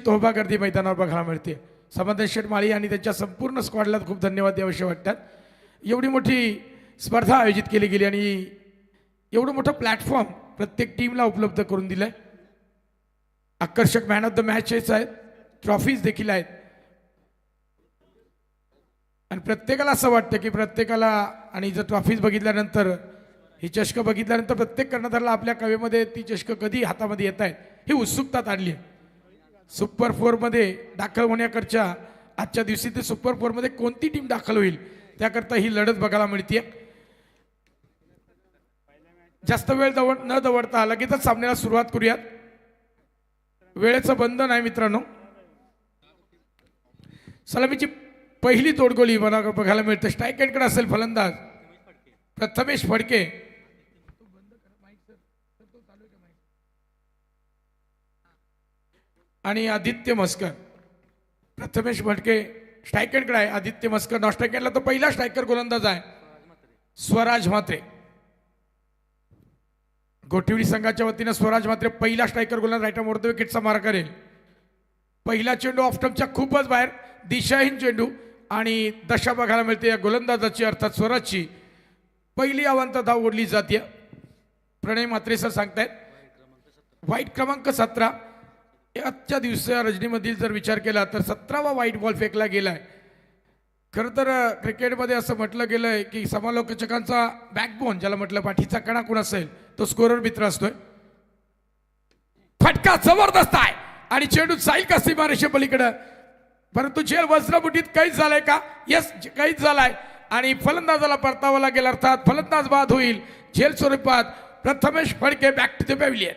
तोहफा गर्दी मैदानावर बघायला मिळते. समाधान शेठ माळी आणि त्यांच्या संपूर्ण स्क्वॉडला खूप धन्यवाद द्यावेसे वाटतात. एवढी मोठी स्पर्धा आयोजित केली गेली आणि एवढं मोठं प्लॅटफॉर्म प्रत्येक टीमला उपलब्ध करून दिलं आहे. आकर्षक मॅन ऑफ द मॅचेस आहेत, ट्रॉफीज देखील आहेत आणि प्रत्येकाला असं वाटतं की प्रत्येकाला आणि जर ट्रॉफीज बघितल्यानंतर ही चषकं बघितल्यानंतर प्रत्येक कर्णधाराला आपल्या कवेमध्ये ती चषकं कधी हातामध्ये येत आहेत ही उत्सुकता आणली आहे. सुपर फोरमध्ये दाखल होण्याकरच्या आजच्या दिवशी ते सुपर फोरमध्ये कोणती टीम दाखल होईल त्याकरता ही लढत बघायला मिळते. जास्त वेळ न दवडता लगेचच सामन्याला सुरुवात करूयात. वेळेचं बंधन आहे मित्रांनो. सलामीची पहिली तोडगोली मला बघायला मिळते. स्ट्राईक एंडकडे असेल फलंदाज प्रथमेश फडके. आणि आदित्य मस्कर. प्रथमेश फडके स्ट्राईक एंडकडे आहे. आदित्य मस्कर नॉन स्ट्राईक एंडला तो पहिला स्ट्रायकर गोलंदाज आहे स्वराज म्हात्रे. गोठिवडी संघाच्या वतीनं स्वराज म्हात्रे पहिला स्ट्रायकर गोलंदाज राईट आर्म द विकेटचा मारा करेल. पहिला चेंडू ऑफ स्टंपच्या खूपच बाहेर दिशाहीन चेंडू आणि दशा बघायला मिळते या गोलंदाजाची अर्थात स्वराजची. पहिली अवांतर धाव ओढली जाते. प्रणय म्हात्रे सर सांगतायत वाईट क्रमांक 17. आजच्या दिवसा रजनीमधील जर विचार केला तर 17वा वाईट बॉल फेकला गेलाय. खरं तर क्रिकेटमध्ये असं म्हटलं गेलं आहे की समालोचकांचा बॅकबोन ज्याला म्हटलं पाठीचा कणा कोण असेल तो स्कोरर मित्र असतोय. फटका जबरदस्त आहे आणि चेंडू जाईल का सीमारेषे पलीकडे, परंतु झेल वज्रमुठीत काहीच झालंय का? यस, काहीच झालाय आणि फलंदाजाला परतावा लागेल. अर्थात फलंदाज बाद होईल झेल स्वरूपात. Prathamesh Phadke back to the pavilion.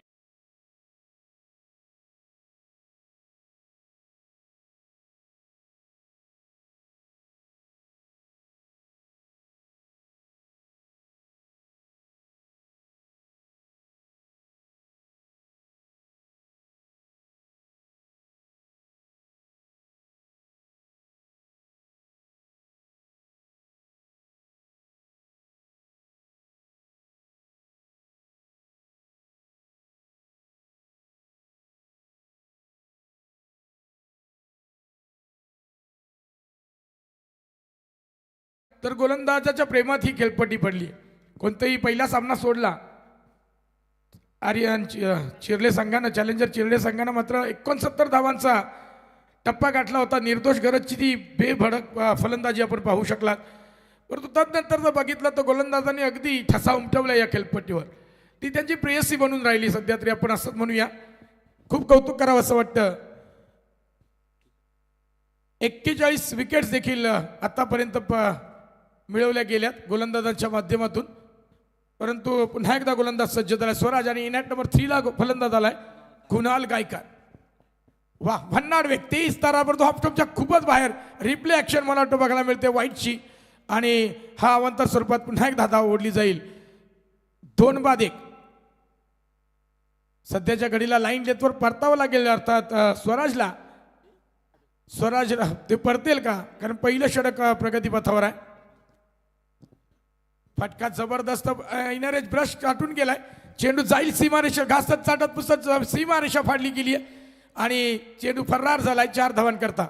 तर गोलंदाजाच्या प्रेमात ही खेळपट्टी पडली. कोणताही पहिला सामना सोडला आर्यन चिरले संघानं, चॅलेंजर चिरले संघानं मात्र 69 धावांचा टप्पा गाठला होता. निर्दोष गरजची ती बेभडक फलंदाजी आपण पाहू शकलात. परंतु तदनंतर जर बघितलं तर गोलंदाजांनी अगदी ठसा उमटवला या खेळपट्टीवर. ती त्यांची प्रेयसी बनून राहिली सध्या तरी आपण असं म्हणूया. खूप कौतुक करावं असं वाटतं. 41 विकेट्स देखील आतापर्यंत मिळवल्या गेल्यात गोलंदाजांच्या माध्यमातून. परंतु पुन्हा एकदा गोलंदाज सज्ज झाला स्वराज आणि इनॅट नंबर 3ला फलंदाज आलाय कुणाल गायकर. वा, भन्नाड वेग 23 स्तरावर तो हॉपटॉपच्या खूपच बाहेर. रिप्ले ऍक्शन मला वाटतं बघायला मिळते व्हाईटची आणि हा अवांतर स्वरूपात पुन्हा एकदा धाव ओढली जाईल. 2-1. सध्याच्या घडीला लाईन लेथवर परतावं लागेल अर्थात स्वराजला. स्वराज ते परतेल का? कारण पहिलं षटक प्रगतीपथावर आहे. फटका जबरदस्त इनरेज ब्रश काटून गेलाय. चेंडू जाईल सीमारेषा घासत चाटत पुसत सीमारेषा फाडली गेली आहे आणि चेंडू फरार झालाय 4 धावांकरता.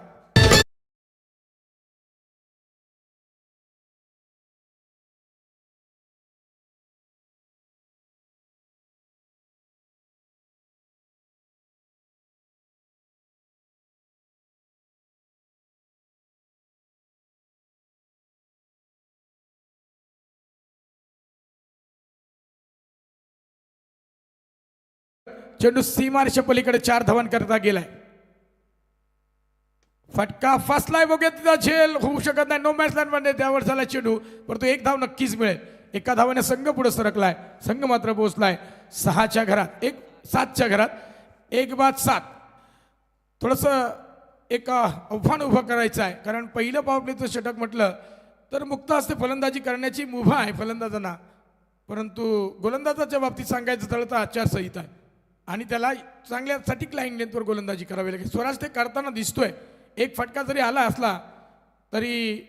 चेंडू सीमारेषा पलीकडे 4 धावांकरता गेलाय. फटका फसलाय बघूया. तिचा झेल होऊ शकत नाही. नो मॅच लाईन मध्ये त्यावर झाला चेंडू, परंतु 1 धाव नक्कीच मिळेल. एका धावाने संघ पुढे सरकलाय. संघ मात्र पोहोचलाय 6च्या घरात 7च्या घरात 1-7. थोडस एक आव्हान उभं करायचं आहे कारण पहिलं पावरप्लेचं षटक म्हटलं तर मुक्त हस्ते फलंदाजी करण्याची मुभा आहे फलंदाजांना. परंतु गोलंदाजाच्या बाबतीत सांगायचं झालं तर आचारसंहिता आहे आणि त्याला चांगल्या सटीक लाईन लेंथवर गोलंदाजी करावी लागेल. स्वराज ते करताना दिसतोय. एक फटका जरी आला असला तरी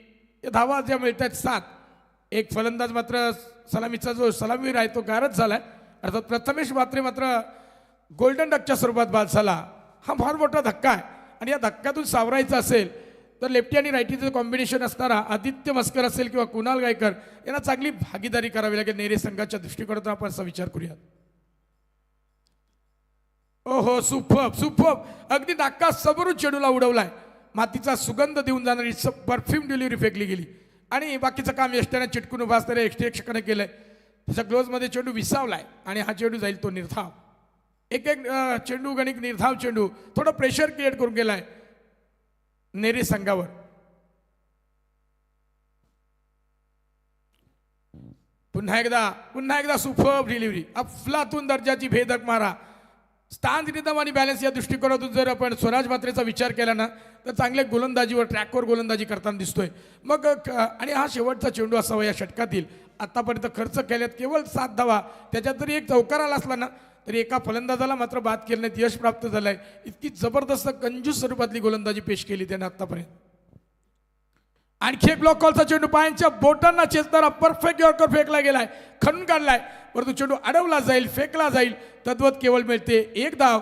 धावा ज्या मिळत आहेत 7. एक फलंदाज मात्र सलामीचा जो सलामीवीर आहे तो गारद झालाय. अर्थात प्रथमेश म्हात्रे मात्र गोल्डन डकच्या स्वरूपात बाद झाला. हा फार मोठा धक्का आहे आणि या धक्क्यातून सावरायचं असेल तर लेफ्टी आणि रायटीचं कॉम्बिनेशन असणारा आदित्य मस्कर असेल किंवा कुणाल गायकर यांना चांगली भागीदारी करावी लागेल नेरे संघाच्या दृष्टिकोनातून आपण असा विचार करूयात. ओहो सुपर्ब सुपर्ब अगदी नाका समोरून चेंडूला उडवलाय. मातीचा सुगंध देऊन जाणारी परफ्यूम डिलिव्हरी फेकली गेली आणि बाकीचं काम यष्ट्याने चिटकून उभा असणाऱ्या एक्स्ट्रेक्षकाने केलंय. त्याच्या ग्लोव्हमध्ये चेंडू विसावलाय आणि हा चेंडू जाईल तो निर्धाव. एक एक चेंडू गणिक निर्धाव चेंडू थोडं प्रेशर क्रिएट करून गेलाय नेरे संघावर. पुन्हा एकदा सुपर्ब डिलिव्हरी अफलातून दर्जाची भेदक मारा. स्टान्स रिदम आणि बॅलन्स या दृष्टिकोनातून जर आपण स्वराज मात्रेचा विचार केला ना तर चांगल्या गोलंदाजीवर ट्रॅकवर गोलंदाजी करताना दिसतोय. मग आणि हा शेवटचा चेंडू असावा या षटकातील. आतापर्यंत खर्च केल्यात केवळ 7 धावा, त्याच्यात जरी एक चौकार आला असला ना तरी एका फलंदाजाला मात्र बाद केल्यात यश प्राप्त झालंय. इतकी जबरदस्त कंजूस स्वरूपातली गोलंदाजी पेश केली त्याने आतापर्यंत. आणखी एक ब्लॉक कॉलचा चेंडू पायांच्या बोटांना चेचणारा परफेक्ट यॉर्कर फेकला गेलाय, खणून काढलाय, परंतु चेंडू अडवला जाईल, फेकला जाईल, तद्वत केवळ मिळते एक धाव.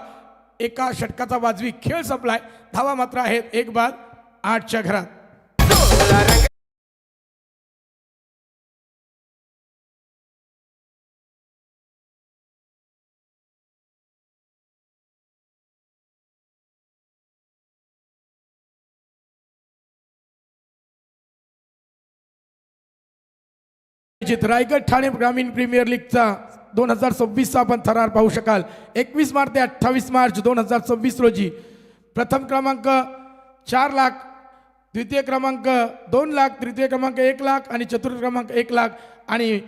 एका षटकाचा वाजवी खेळ संपलाय. धावा मात्र आहेत 1 बाद 8च्या घरात. रायगड ठाणे ग्रामीण प्रीमियर लीगचा 2026चा आपण थरार पाहू शकाल. 21 मार्च ते 28 मार्च 2026 रोजी प्रथम क्रमांक 4 लाख, द्वितीय क्रमांक 2 लाख, तृतीय क्रमांक 1 लाख आणि चतुर्थ क्रमांक 1 लाख आणि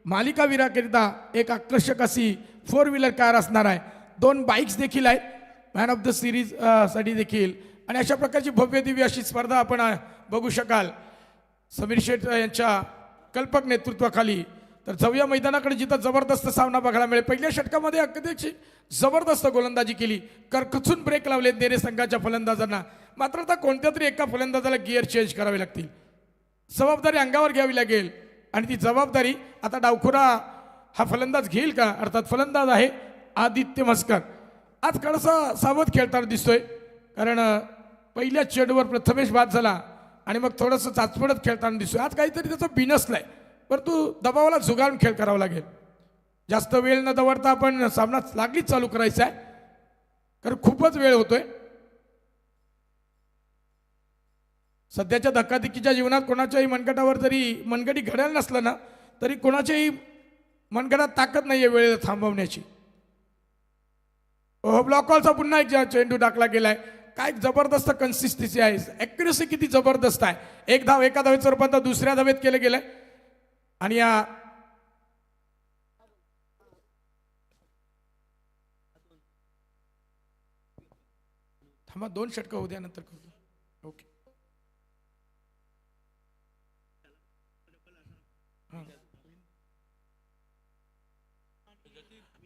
मालिकावीराकरिता एक आकर्षक अशी 4 व्हीलर कार असणार आहे. 2 बाईक्स देखील आहेत मॅन ऑफ द सिरीज साठी देखील. आणि अशा प्रकारची भव्य दिव्य अशी स्पर्धा आपण बघू शकाल समीर शेठ यांच्या कल्पक नेतृत्वाखाली. तर जाऊया मैदानाकडे जिथं जबरदस्त सामना बघायला मिळेल. पहिल्या षटकामध्ये अगदी जबरदस्त गोलंदाजी केली, करकचून ब्रेक लावले नेरे संघाच्या फलंदाजांना. मात्र आता कोणत्या तरी एका फलंदाजाला गिअर चेंज करावे लागतील, जबाबदारी अंगावर घ्यावी लागेल आणि ती जबाबदारी आता डावखुरा हा फलंदाज घेईल का? अर्थात फलंदाज आहे आदित्य मस्कर. आज कळसा सावध खेळताना दिसतोय, कारण पहिल्या चेंडूवर प्रथमेश बाद झाला आणि मग थोडंसं चाचपडत खेळताना दिसतोय. आज काहीतरी त्याचं बिनसलंय, परंतु दबावाला झुगारून खेळ करावा लागेल. जास्त वेळ न दवडता आपण सामना लागलीच चालू करायचा आहे, कारण खूपच वेळ होतोय. सध्याच्या धक्काधिक्कीच्या जीवनात कोणाच्याही मनगटावर जरी मनगटी घड्याळ नसलं ना तरी कोणाच्याही मनगटात ताकद नाहीये वेळेला थांबवण्याची. ओहो, ब्लॉक कॉलचा पुन्हा एक चेंडू टाकला गेलाय. काय जबरदस्त कन्सिस्टन्सी आहे, ॲक्युरसी किती जबरदस्त आहे. एक धाव एका धावेचं रूपांतर दुसऱ्या धावेत केलं गेलंय आणि या थांबा 2 षटकं होऊ द्या नंतर करू. ओके,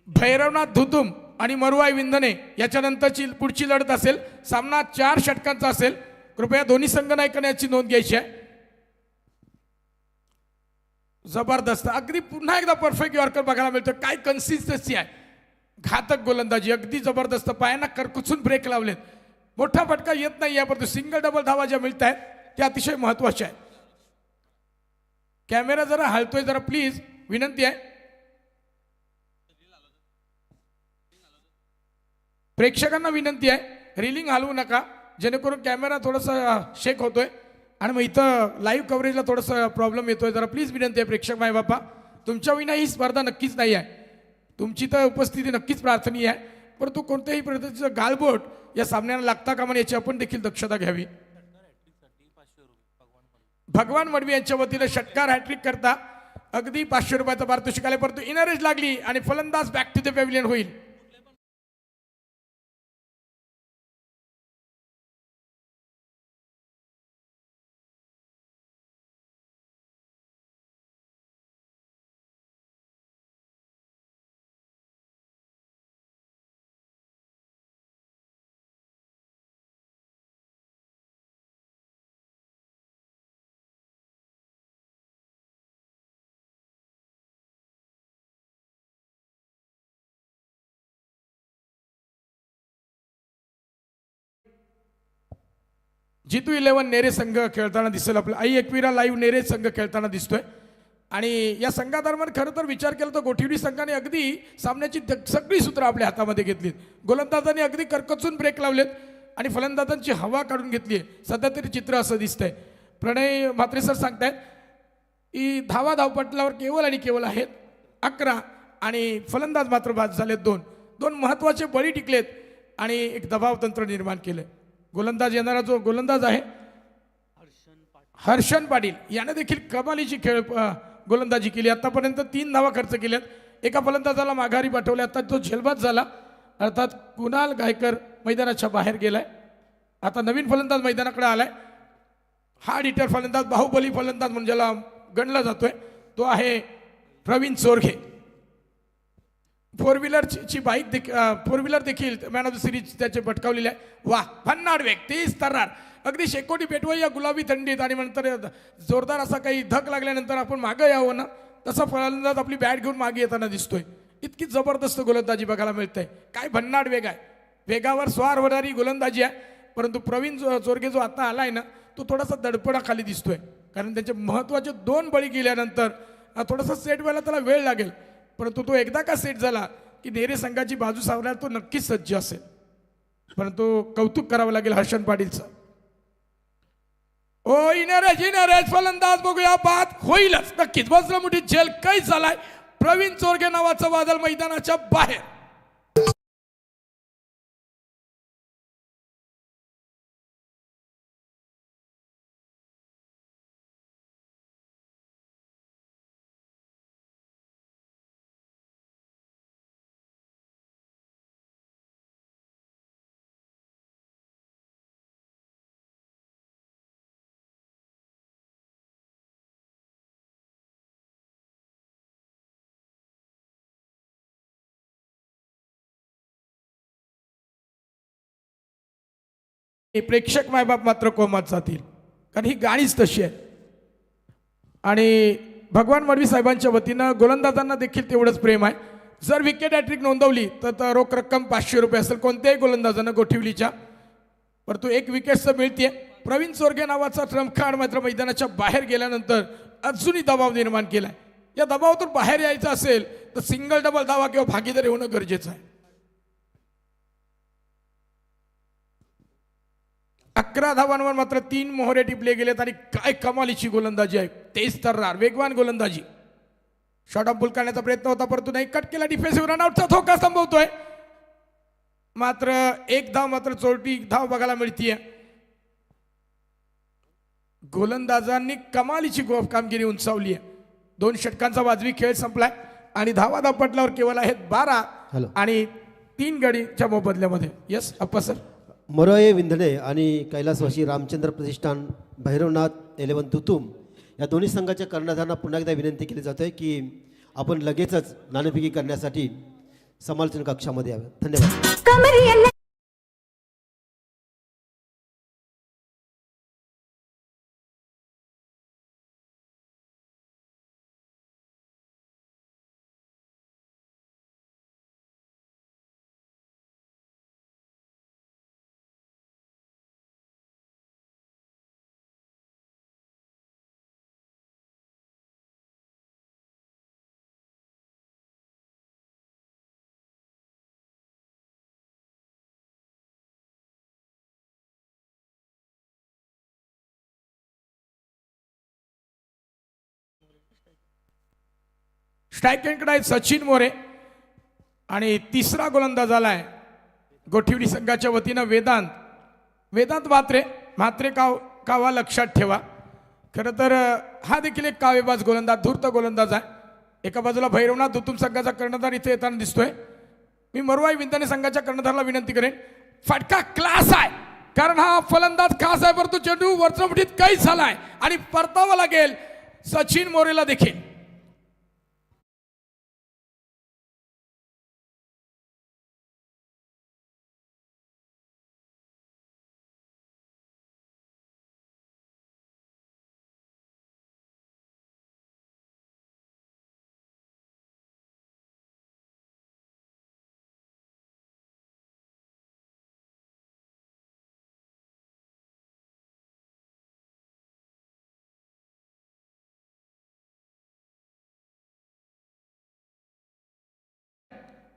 भैरवनाथ धुतुम आणि मरुआई विंधने याच्यानंतरची पुढची लढत असेल. सामना 4 षटकांचा असेल. कृपया दोन्ही संघ नायकांनी याची नोंद घ्यायची आहे. जबरदस्त अगदी पुन्हा एकदा परफेक्ट यॉर्कर बघायला मिळतो. काय कन्सिस्टन्सी आहे, घातक गोलंदाजी, अगदी जबरदस्त. पायांना करकुचून ब्रेक लावलेत. मोठा फटका येत नाही आहे, परंतु सिंगल डबल धावा ज्या मिळत आहेत त्या अतिशय महत्वाच्या आहेत. कॅमेरा जरा हलतोय, जरा प्लीज विनंती आहे. प्रेक्षकांना विनंती आहे, रिलिंग हलवू नका, जेणेकरून कॅमेरा थोडासा शेक होतोय आणि मग इथं लाईव्ह कव्हरेजला थोडंसं प्रॉब्लेम येतोय. जरा प्लीज विनंती आहे प्रेक्षक माय बापा, तुमच्या विना ही स्पर्धा नक्कीच नाही आहे. तुमची तर उपस्थिती नक्कीच प्रार्थनीय आहे, परंतु कोणत्याही पद्धतीचं गालबोट या सामन्याला लागता कामा याची आपण देखील दक्षता घ्यावी. भगवान मडवी यांच्या वतीने षटकार हॅट्रिक करता अगदी 500 रुपयाचा पारितोषिक आले, परंतु इनरेज लागली आणि फलंदाज बॅक टू द पॅव्हिलियन होईल. जितू 11 नेरे संघ खेळताना दिसेल. आपला आई एकविरा लाईव्ह नेरे संघ खेळताना दिसतोय. आणि या संघादरम्यान खरं तर विचार केला तर गोठिवडी संघाने अगदी सामन्याची सगळी सूत्र आपल्या हातामध्ये घेतलीत. गोलंदाजांनी अगदी करकचून ब्रेक लावलेत आणि फलंदाजांची हवा काढून घेतली आहे. सध्या तरी चित्र असं दिसतंय. प्रणय म्हात्रे सर सांगतायत की धावपटलावर केवळ आणि केवळ आहेत 11 आणि फलंदाज मात्र बाद झालेत 2 महत्त्वाचे बळी टिकलेत आणि एक दबाव तंत्र निर्माण केलं. गोलंदाज येणारा जो गोलंदाज आहे हर्षन पाटील याने देखील कमालीची गोलंदाजी केली. आतापर्यंत 3 धावा खर्च केल्यात. एका फलंदाजाला माघारी पाठवले. आता तो झेलबाद झाला. अर्थात कुणाल गायकर मैदानाच्या बाहेर गेलाय. आता नवीन फलंदाज मैदानाकडे आलाय. हार्ड हिटर फलंदाज बाहुबली फलंदाज म्हणजे ज्याला गणला जातोय तो आहे प्रवीण चोरघे. फोर व्हीलर देखील मॅन ऑफ द सिरीज त्याचे पटकावलेले आहे. वा भन्नाड वेग 30 तर्रार अगदी शेकोटी पेटवा या गुलाबी थंडीत आणि नंतर जोरदार असा काही धक लागल्यानंतर आपण मागं यावं ना तसा फलंदाज आपली बॅट घेऊन मागे येताना दिसतोय. इतकी जबरदस्त गोलंदाजी बघायला मिळते. काय भन्नाड वेग आहे. वेगावर स्वार होणारी गोलंदाजी आहे. परंतु प्रवीण चोरगे जो आता आलाय ना तो थोडासा दडपणाखाली दिसतोय. कारण त्याचे महत्त्वाचे 2 बळी गेल्यानंतर थोडासा सेट व्हायला त्याला वेळ लागेल. परंतु तो एकदा का सेट झाला की नेरे संघाची बाजू सावरायला तो नक्कीच सज्ज असेल. परंतु कौतुक करावं लागेल हर्षन पाटीलचं. ओ इनरेज फलंदाज बघूया बाद होईलच नक्कीच. वज्रमुठी झेल कैच झालाय. प्रवीण चोरगे नावाचा वादळ मैदानाच्या बाहेर. प्रेक्षक मायबाप मात्र कोमात जातील कारण ही गाणीच तशी आहे. आणि भगवान मडवी साहेबांच्या वतीनं गोलंदाजांना देखील तेवढंच प्रेम आहे. जर विकेट हॅट्रिक नोंदवली तर रोख रक्कम 500 रुपये असेल कोणत्याही गोलंदाजानं गोठिवलीच्या. परंतु 1 विकेटचं मिळते. प्रवीण चोरगे नावाचा ट्रम्पकार्ड मात्र मैदानाच्या बाहेर गेल्यानंतर अजूनही दबाव निर्माण केलाय. या दबावातून बाहेर यायचं असेल तर सिंगल डबल धावा किंवा भागीदारी होणं गरजेचं आहे. 11 धावांवर मात्र 3 मोहरे टिपले गेलेत आणि काय कमालीची गोलंदाजी आहे. 23 तर्रार वेगवान गोलंदाजी. शॉर्ट ऑफ बुल करण्याचा प्रयत्न होता परंतु नाही. कट केला. डिफेन्सिव्ह रनआउटचा धोका संभवतोय. मात्र 1 धाव मात्र चोरटी धाव बघायला मिळतीये. गोलंदाजांनी कमालीची कामगिरी उंचावली आहे. 2 षटकांचा वाजवी खेळ संपलाय आणि धावा पटलावर केवळ आहेत 12 आणि 3 गडीच्या मोबदल्यामध्ये. यस अप्पा सर. मोरये विंधणे आणि कैलासवासी रामचंद्र प्रतिष्ठान भैरवनाथ 11 तुतुम या दोन्ही संघाच्या कर्णधारांना पुन्हा एकदा विनंती केली जाते की आपण लगेचच नाणेफेकी करण्यासाठी समालोचन कक्षामध्ये यावे. धन्यवाद. स्ट्रायकिंगकडे आहे सचिन मोरे आणि तिसरा गोलंदाज आलाय गोठिवडी संघाच्या वतीनं वेदांत म्हात्रे कावा लक्षात ठेवा. खरं तर हा देखील एक कावेबाज गोलंदाज धूर्त गोलंदाज आहे. एका बाजूला भैरवनाथ दुतुम संघाचा कर्णधार इथे येताना दिसतोय. मी मरवाई विंधणे संघाच्या कर्णधाराला विनंती करेन. फटका क्लास आहे कारण हा फलंदाज खास आहे परंतु चेंडू वरच्या मुठीत काहीच झालाय आणि परतावा लागेल सचिन मोरेला देखील.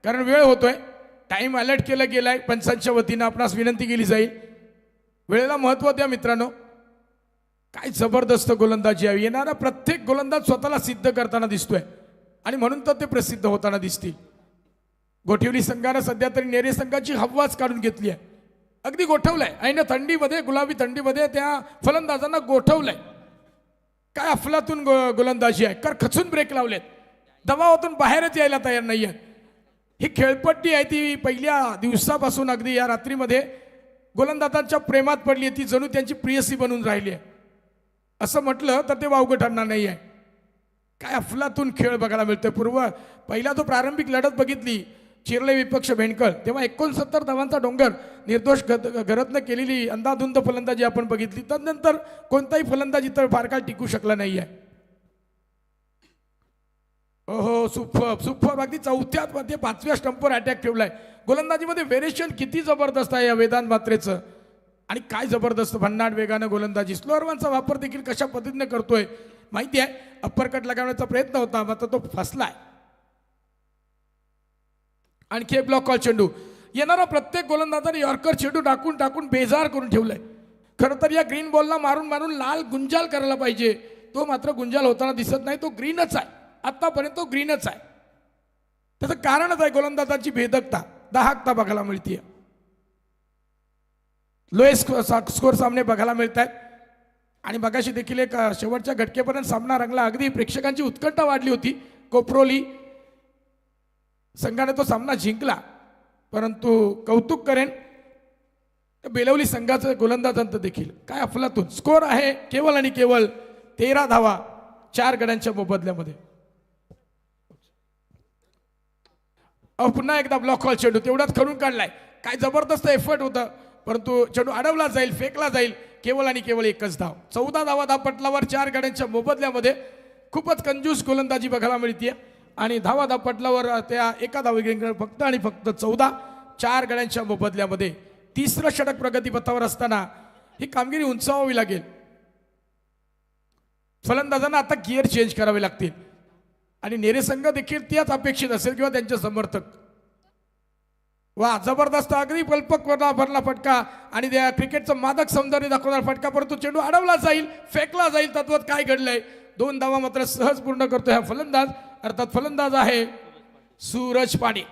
कारण वेळ होतोय, टाइम अलर्ट केला गेलाय, पंचांच्या वतीनं आपणास विनंती केली जाईल, वेळेला महत्त्व द्या मित्रांनो. काय जबरदस्त गोलंदाजी आहे, येणारा प्रत्येक गोलंदाज स्वतःला सिद्ध करताना दिसतोय आणि म्हणून तर ते प्रसिद्ध होताना दिसतील. गोठिवली संघानं सध्या तरी नेरे संघाची हवाच काढून घेतली आहे, अगदी गोठवलंय ऐन थंडीमध्ये, गुलाबी थंडीमध्ये त्या फलंदाजांना गोठवलंय. काय अफलातून गोलंदाजी आहे, खचून ब्रेक लावलेत, दबावातून बाहेरच यायला तयार नाही आहेत. ही खेळपट्टी आहे ती पहिल्या दिवसापासून अगदी या रात्रीमध्ये गोलंदाजांच्या प्रेमात पडली आहे, ती जणू त्यांची प्रियसी बनून राहिली आहे. असं म्हटलं तर ते वावगं ठरणार नाही आहे. काय अफलातून खेळ बघायला मिळतोय. पहिला जो प्रारंभिक लढत बघितली चिरले विपक्ष भेंडकळ, तेव्हा 69 धावांचा डोंगर निर्दोष घरतनं केलेली अंधाधुंद फलंदाजी आपण बघितली. तदनंतर कोणताही फलंदाजी तर फार काळ टिकू शकला नाही आहे. ओहो, सुपर अगदी चौथ्यात मध्ये 5व्या स्टंपवर अटॅक ठेवलाय. गोलंदाजीमध्ये व्हेरिएशन किती जबरदस्त आहे या वेदांत मात्रेचं, आणि काय जबरदस्त भन्नाट वेगानं गोलंदाजी. स्लोअरवनचा वापर देखील कशा पद्धतीने करतोय माहिती आहे. अप्परकट लगावण्याचा प्रयत्न होता मात्र तो फसलाय. आणखी एक ब्लॉक कॉल चेंडू. येणारा प्रत्येक गोलंदाजाने यॉर्कर चेंडू टाकून टाकून बेजार करून ठेवलाय. खरं तर या ग्रीन बॉलला मारून मारून लाल गुंजाल करायला पाहिजे, तो मात्र गुंजाल होताना दिसत नाही. तो ग्रीनच आहे, आतापर्यंत तो ग्रीनच आहे. त्याचं कारणच आहे गोलंदाजांची भेदकता, दाहकता बघायला मिळते. लोएस्ट स्कोर सामने बघायला मिळत आहेत. आणि मगाशी देखील एक शेवटच्या घटकेपर्यंत सामना रंगला, अगदी प्रेक्षकांची उत्कंठा वाढली होती. कोपरोली संघाने तो सामना जिंकला, परंतु कौतुक करेन बेलवली संघाचं गोलंदाजांचं देखील. काय अफलातून स्कोर आहे, केवळ आणि केवळ 13 धावा 4 गड्यांच्या मोबदल्यामध्ये. पुन्हा एकदा ब्लॉक कॉल चेंडू, तेवढाच खणून काढलाय. काय जबरदस्त एफर्ट होतं, परंतु चेंडू अडवला जाईल, फेकला जाईल. केवळ आणि केवळ एकच धाव. 14 धावा धापटलावर 4 गड्यांच्या मोबदल्यामध्ये. खूपच कंजूस गोलंदाजी बघायला मिळते. आणि धावा धापटलावर त्या एका धावेकडे फक्त आणि फक्त 14, 4 गड्यांच्या मोबदल्यामध्ये. तिसरं षटक प्रगतीपथावर असताना ही कामगिरी उंचावावी लागेल. फलंदाजांना आता गिअर चेंज करावे लागतील आणि नेरे संघ देखील त्याच अपेक्षित असेल किंवा त्यांचे समर्थक. वा, जबरदस्त अगदी कल्पक भरला फटका आणि त्या क्रिकेटचं मादक सौंदर्य दाखवणारा फटका, परंतु चेंडू अडवला जाईल, फेकला जाईल. तत्वात काय घडलंय, 2 धावा मात्र सहज पूर्ण करतोय हा फलंदाज. अर्थात फलंदाज आहे सूरज पाटील.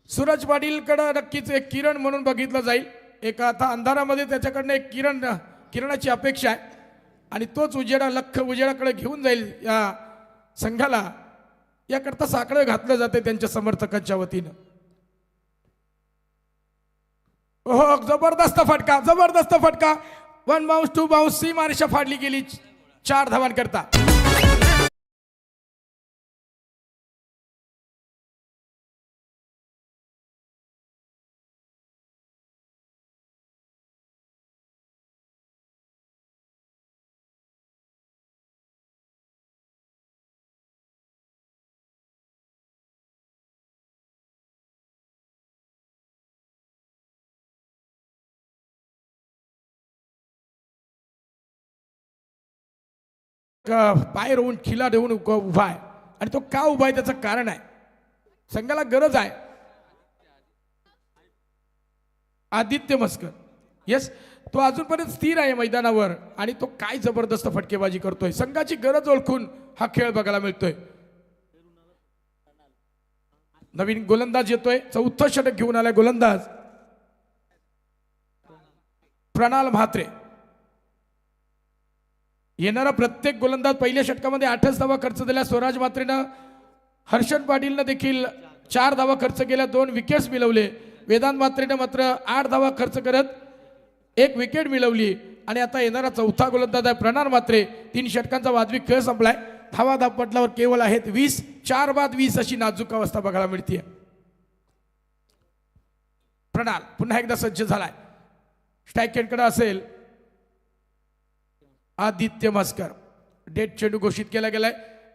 सूरज पाटीलकडे नक्कीच एक किरण म्हणून बघितलं जाईल. एक आता अंधारामध्ये त्याच्याकडनं एक किरणाची अपेक्षा आहे आणि तोच उजेडाकडे घेऊन जाईल या संघाला. याकरता साकडं घातलं जाते त्यांच्या समर्थकांच्या वतीनं. हो, जबरदस्त फटका, जबरदस्त फटका. 1 बाउन्स 2 बाउन्स, सी मारिशा फाडली गेली 4 धावांकरता. पाय रोवून खिला देऊन उभा आहे आणि तो का उभा आहे त्याचं कारण आहे. संघाला गरज आहे आदित्य मस्कर. येस, तो अजूनपर्यंत स्थिर आहे मैदानावर आणि तो काय जबरदस्त फटकेबाजी करतोय. संघाची गरज ओळखून हा खेळ बघायला मिळतोय. नवीन गोलंदाज येतोय, 4थं षटक घेऊन आलाय गोलंदाज प्रणाल म्हात्रे. येणारा प्रत्येक गोलंदाज पहिल्या षटकामध्ये 8च धावा खर्च दिल्या. स्वराज म्हात्रेनं, हर्षद पाटीलनं देखील 4 धावा खर्च केल्या, 2 विकेट्स मिळवले. वेदांत म्हात्रेनं मात्र 8 धावा खर्च करत 1 विकेट मिळवली. आणि आता येणारा 4था गोलंदाज आहे प्रणाल म्हात्रे. 3 षटकांचा वाजवी खेळ संपलाय. धावा धापटल्यावर केवळ आहेत 20, 4 बाद 20 अशी नाजूक अवस्था बघायला मिळते. प्रणाल पुन्हा एकदा सज्ज झालाय. स्ट्राईक एंडकडे असेल आदित्य मस्कर. डेट चेंडू घोषित केला गेलाय.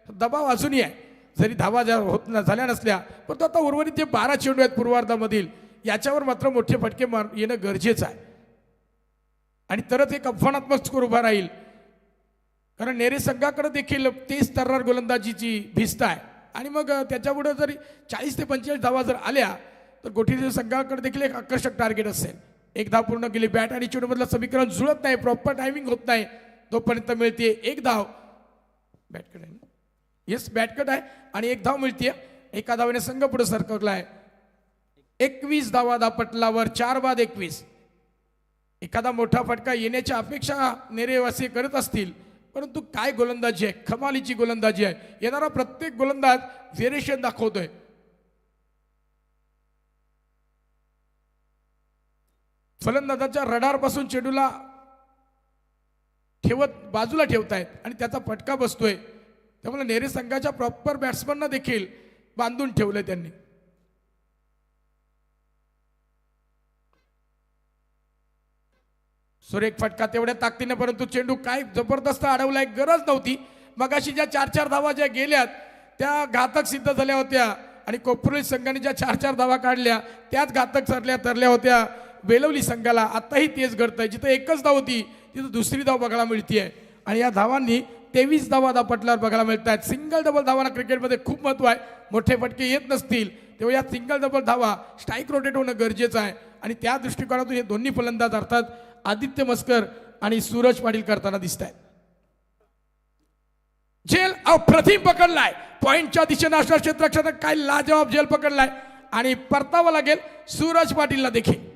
दबाव अजूनही आहे, जरी धावा झाल्या नसल्या, परंतु आता उर्वरित जे 12 चेंडू आहेत पूर्वार्धामधील, याच्यावर मात्र मोठे फटके येणं गरजेचं आहे आणि तरच एक आव्हानात्मक स्कोर उभा राहील. कारण नेरे संघाकडे देखील तेज तर्रार गोलंदाजीची भिस्त आहे. आणि मग त्याच्यापुढे जरी 40 ते 45 धावा जर आल्या तर गोठीच्या संघाकडे देखील एक आकर्षक टार्गेट असेल. एक धाव पूर्ण केली, बॅट आणि चेंडूमधलं समीकरण जुळत नाही, प्रॉपर टायमिंग होत नाही, तोपर्यंत मिळते एक धाव. बॅटकट आहे, येस बॅटकट आहे आणि एक धाव मिळते. एका धावेने संघ पुढे सरकला आहे. 21 धावा धापटलावर 4 बाद 21. एखादा मोठा फटका येण्याची अपेक्षा नेरेवासी करत असतील, परंतु काय गोलंदाजी आहे, कमालीची गोलंदाजी आहे. येणारा प्रत्येक गोलंदाज व्हेरिएशन दाखवतोय. फलंदाजाच्या रडारपासून चेंडूला बाजूला ठेवतायत आणि त्याचा फटका बसतोय. त्यामुळे नेरे संघाच्या प्रॉपर बॅट्समनना देखील बांधून ठेवलंय त्यांनी. सुरेख फटका तेवढ्या ताकदीने, परंतु चेंडू काय जबरदस्त अडवलाय, गरज नव्हती. मगाशी ज्या 4-4 धावा ज्या गेल्यात त्या घातक सिद्ध झाल्या होत्या आणि कोपरोली संघाने ज्या 4-4 धावा काढल्या त्याच घातक ठरल्या होत्या बेलवली संघाला. आताही तेच घडतंय, जिथं एकच धाव होती तिथं दुसरी धाव बघायला मिळतीये आणि या धावांनी 23 धावा धापटल्यावर बघायला मिळत आहेत. सिंगल डबल धावांना क्रिकेटमध्ये खूप महत्व आहे. मोठे फटके येत नसतील तेव्हा या सिंगल डबल धावा स्ट्राईक रोटेट होणं गरजेचं आहे आणि त्या दृष्टिकोनातून हे दोन्ही फलंदाज अर्थात आदित्य मस्कर आणि सूरज पाटील करताना दिसत आहेत. झेल अप्रतिम पकडलाय, पॉइंटच्या दिशेने असणार क्षेत्ररक्षक काय लाजवाब झेल पकडलाय आणि परतावा लागेल सूरज पाटीलला देखील.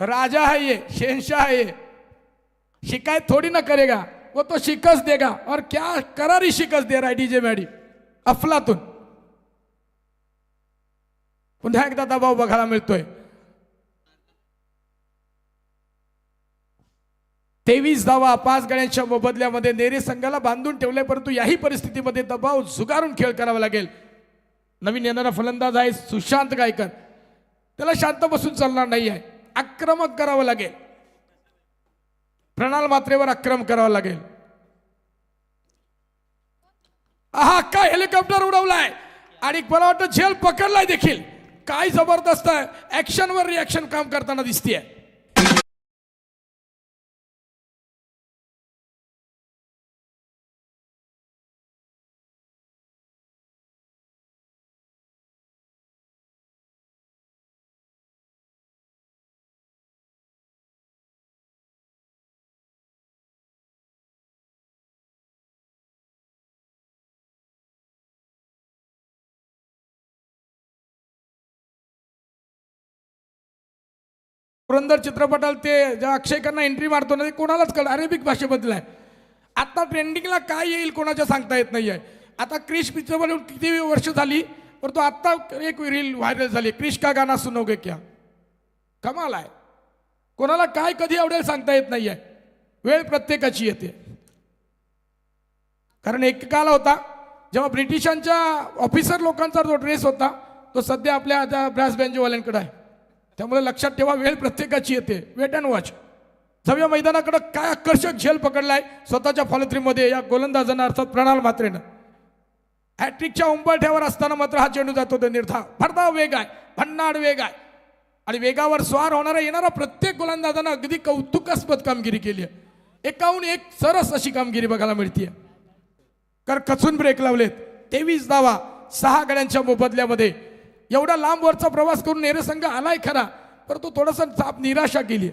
राजा है ये, शहनशाह है ये, शिकायत थोड़ी ना करेगा, वो तो शिकस्त देगा. और क्या करारी शिकस्त दे रहा है डीजे मॅडी अफलातून. पुन्हा एकदा दबाव बघायला मिळतोय. 23 धावा 5 गड्यांच्या मोबदल्यामध्ये नेरे संघाला बांधून ठेवले, परंतु याही परिस्थितीमध्ये दबाव झुगारून खेळ करावा लागेल. नवीन येणारा फलंदाज आहे सुशांत गायकर, त्याला शांत बसून चालणार नाही आहे, आक्रमक करावं लागेल. प्रणाल मात्रेवर आक्रमक करावं लागेल. आहा काय हेलिकॉप्टर उडवलाय आणि मला वाटतं झेल पकडलाय देखील. काय जबरदस्त आहे, ऍक्शनवर रिॲक्शन काम करताना दिसतीये. पुरंदर चित्रपटाला ते ज्या अक्षय खन्ना एंट्री मारतो ना, ते कोणालाच कळ अरेबिक भाषेबद्दल आहे. आता ट्रेंडिंगला काय येईल कोणाच्या सांगता येत नाहीये. आता क्रिश पिक्चर बनवून किती वर्ष झाली, परंतु आता एक रील व्हायरल झाली, क्रिश का गाना सुनोगे क्या. कमाल आहे, कोणाला काय कधी आवडेल सांगता येत नाहीये. वेळ प्रत्येकाची येते. कारण एक काल होता जेव्हा ब्रिटिशांच्या ऑफिसर लोकांचा जो ड्रेस होता तो सध्या आपल्या ब्रास बँजोवाल्यांकडे आहे. त्यामुळे लक्षात ठेवा, वेळ प्रत्येकाची येते. Wait and watch. सव्या मैदानाकडे काय आकर्षक झेल पकडलाय स्वतःच्या फॉलोथ्रीमध्ये या गोलंदाजानं अर्थात प्रणाल मात्रेनं. हॅट्रिकच्या उंबरठ्यावर असताना मात्र हा चेंडू जातो तो निर्धाव. भरधाव वेग आहे, भन्नाड वेग आहे आणि वेगावर स्वार होणारा येणारा प्रत्येक गोलंदाजानं अगदी कौतुकास्पद कामगिरी केली आहे. एकाहून एक सरस अशी कामगिरी बघायला मिळते. कर खचून ब्रेक लावलेत. 23 धावा 6 गड्यांच्या मोबदल्यामध्ये. एवढा लांब वरचा प्रवास करून नेरे संघ आलाय खरा, परंतु थोडासा चाप निराशा केली.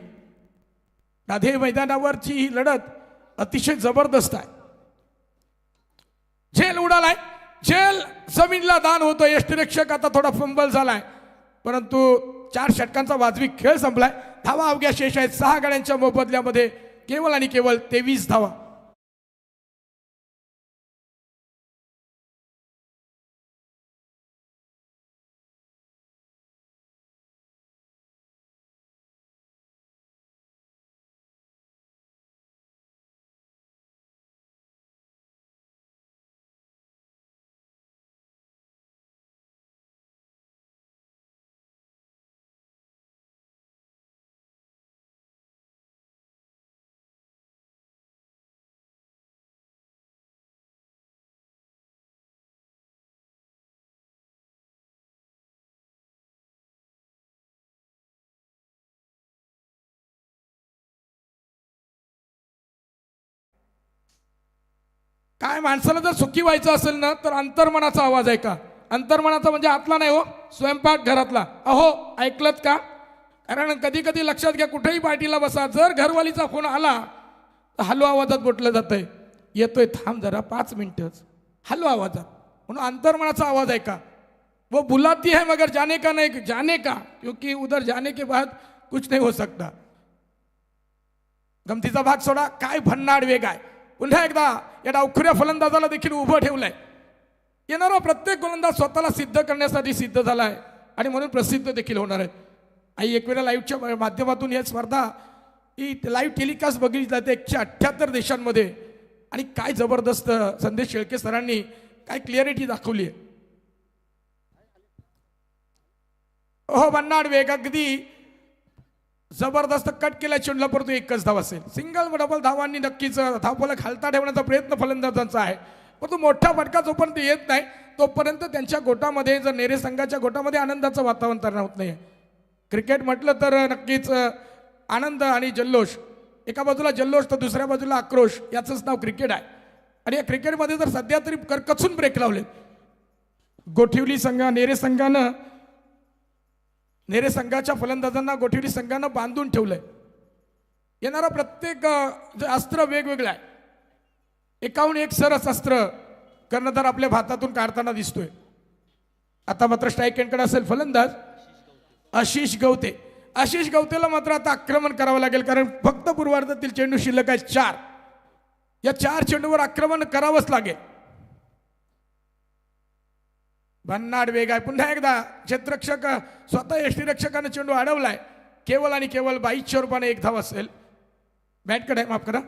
राधे मैदानावरची ही लढत अतिशय जबरदस्त आहे. झेल उडालाय, झेल जमीनला दान होतोय. यष्टिरक्षक आता थोडा फंबल झालाय, परंतु 4 षटकांचा वाजवी खेळ संपलाय. धावा अवघ्या शेष आहेत. 6 गड्यांच्या मोबदल्यामध्ये केवळ आणि केवळ 23 धावा. काय माणसाला जर सुखी व्हायचं असेल ना तर अंतर्मनाचा आवाज आहे का. अंतर्मनाचा म्हणजे आतला नाही हो, स्वयंपाक घरातला. अहो ऐकलत का. कारण कधी कधी लक्षात घ्या, कुठेही पार्टीला बसा, जर घरवालीचा फोन आला तर हलू आवाजात बोटलं जातंय, येतोय थांब जरा 5 मिनिटच, हलू आवाजात. म्हणून अंतर्मनाचा आवाज आहे का. वो बुलाती है मगर जाने का नहीं, जाने का, क्योंकि उधर जाने के बाद कुछ नहीं हो सकता. गमतीचा भाग सोडा, काय भन्नाड वेग आहे. पुन्हा एकदा या डावखुऱ्या फलंदाजाला देखील उभं ठेवलंय. येणारा प्रत्येक गोलंदाज स्वतःला सिद्ध करण्यासाठी सिद्ध झालाय आणि म्हणून प्रसिद्ध देखील होणार आहे. आई एक वेळा लाईव्हच्या माध्यमातून ही स्पर्धा ही लाईव्ह टेलिकास्ट बघितली जाते 178 देशांमध्ये. आणि काय जबरदस्त संदेश शेळके सरांनी काय क्लिअरिटी दाखवली आहे. हो भन्नाड वेग, अगदी जबरदस्त कट केल्या चेंडूला, परंतु एकच धाव असेल. सिंगल व डबल धावांनी नक्कीच धावफलक खालता ठेवण्याचा प्रयत्न फलंदाजांचा आहे. परंतु मोठा फटका जोपर्यंत येत नाही तोपर्यंत त्यांच्या गोटामध्ये, जर नेरे संघाच्या गोटामध्ये आनंदाचं वातावरण तयार होत नाही. क्रिकेट म्हटलं तर नक्कीच आनंद आणि जल्लोष, एका बाजूला जल्लोष तर दुसऱ्या बाजूला आक्रोश, याचंच नाव क्रिकेट आहे. आणि या क्रिकेटमध्ये जर सध्या तरी करकचून ब्रेक लावले. गोठिवली संघ, नेरे संघाच्या फलंदाजांना गोठिवली संघानं बांधून ठेवलंय. येणारा प्रत्येक अस्त्र वेगवेगळं आहे. एकाहून एक सरस अस्त्र कर्णधार आपल्या भातातून काढताना दिसतोय. आता मात्र स्ट्राईक एंडकडे असेल फलंदाज आशिष गवते. आशिष गवतेला मात्र आता आक्रमण करावं लागेल, कारण फक्त पूर्वार्धातील चेंडू शिल्लक आहे 4. या 4 चेंडूवर आक्रमण करावंच लागेल. भन्नाड वेग आहे. पुन्हा एकदा क्षेत्ररक्षक स्वतः यष्टीरक्षकाने चेंडू अडवलाय. केवळ आणि केवळ 22 रुपयाने 1 धाव असेल. बॅटकडे माफ करा,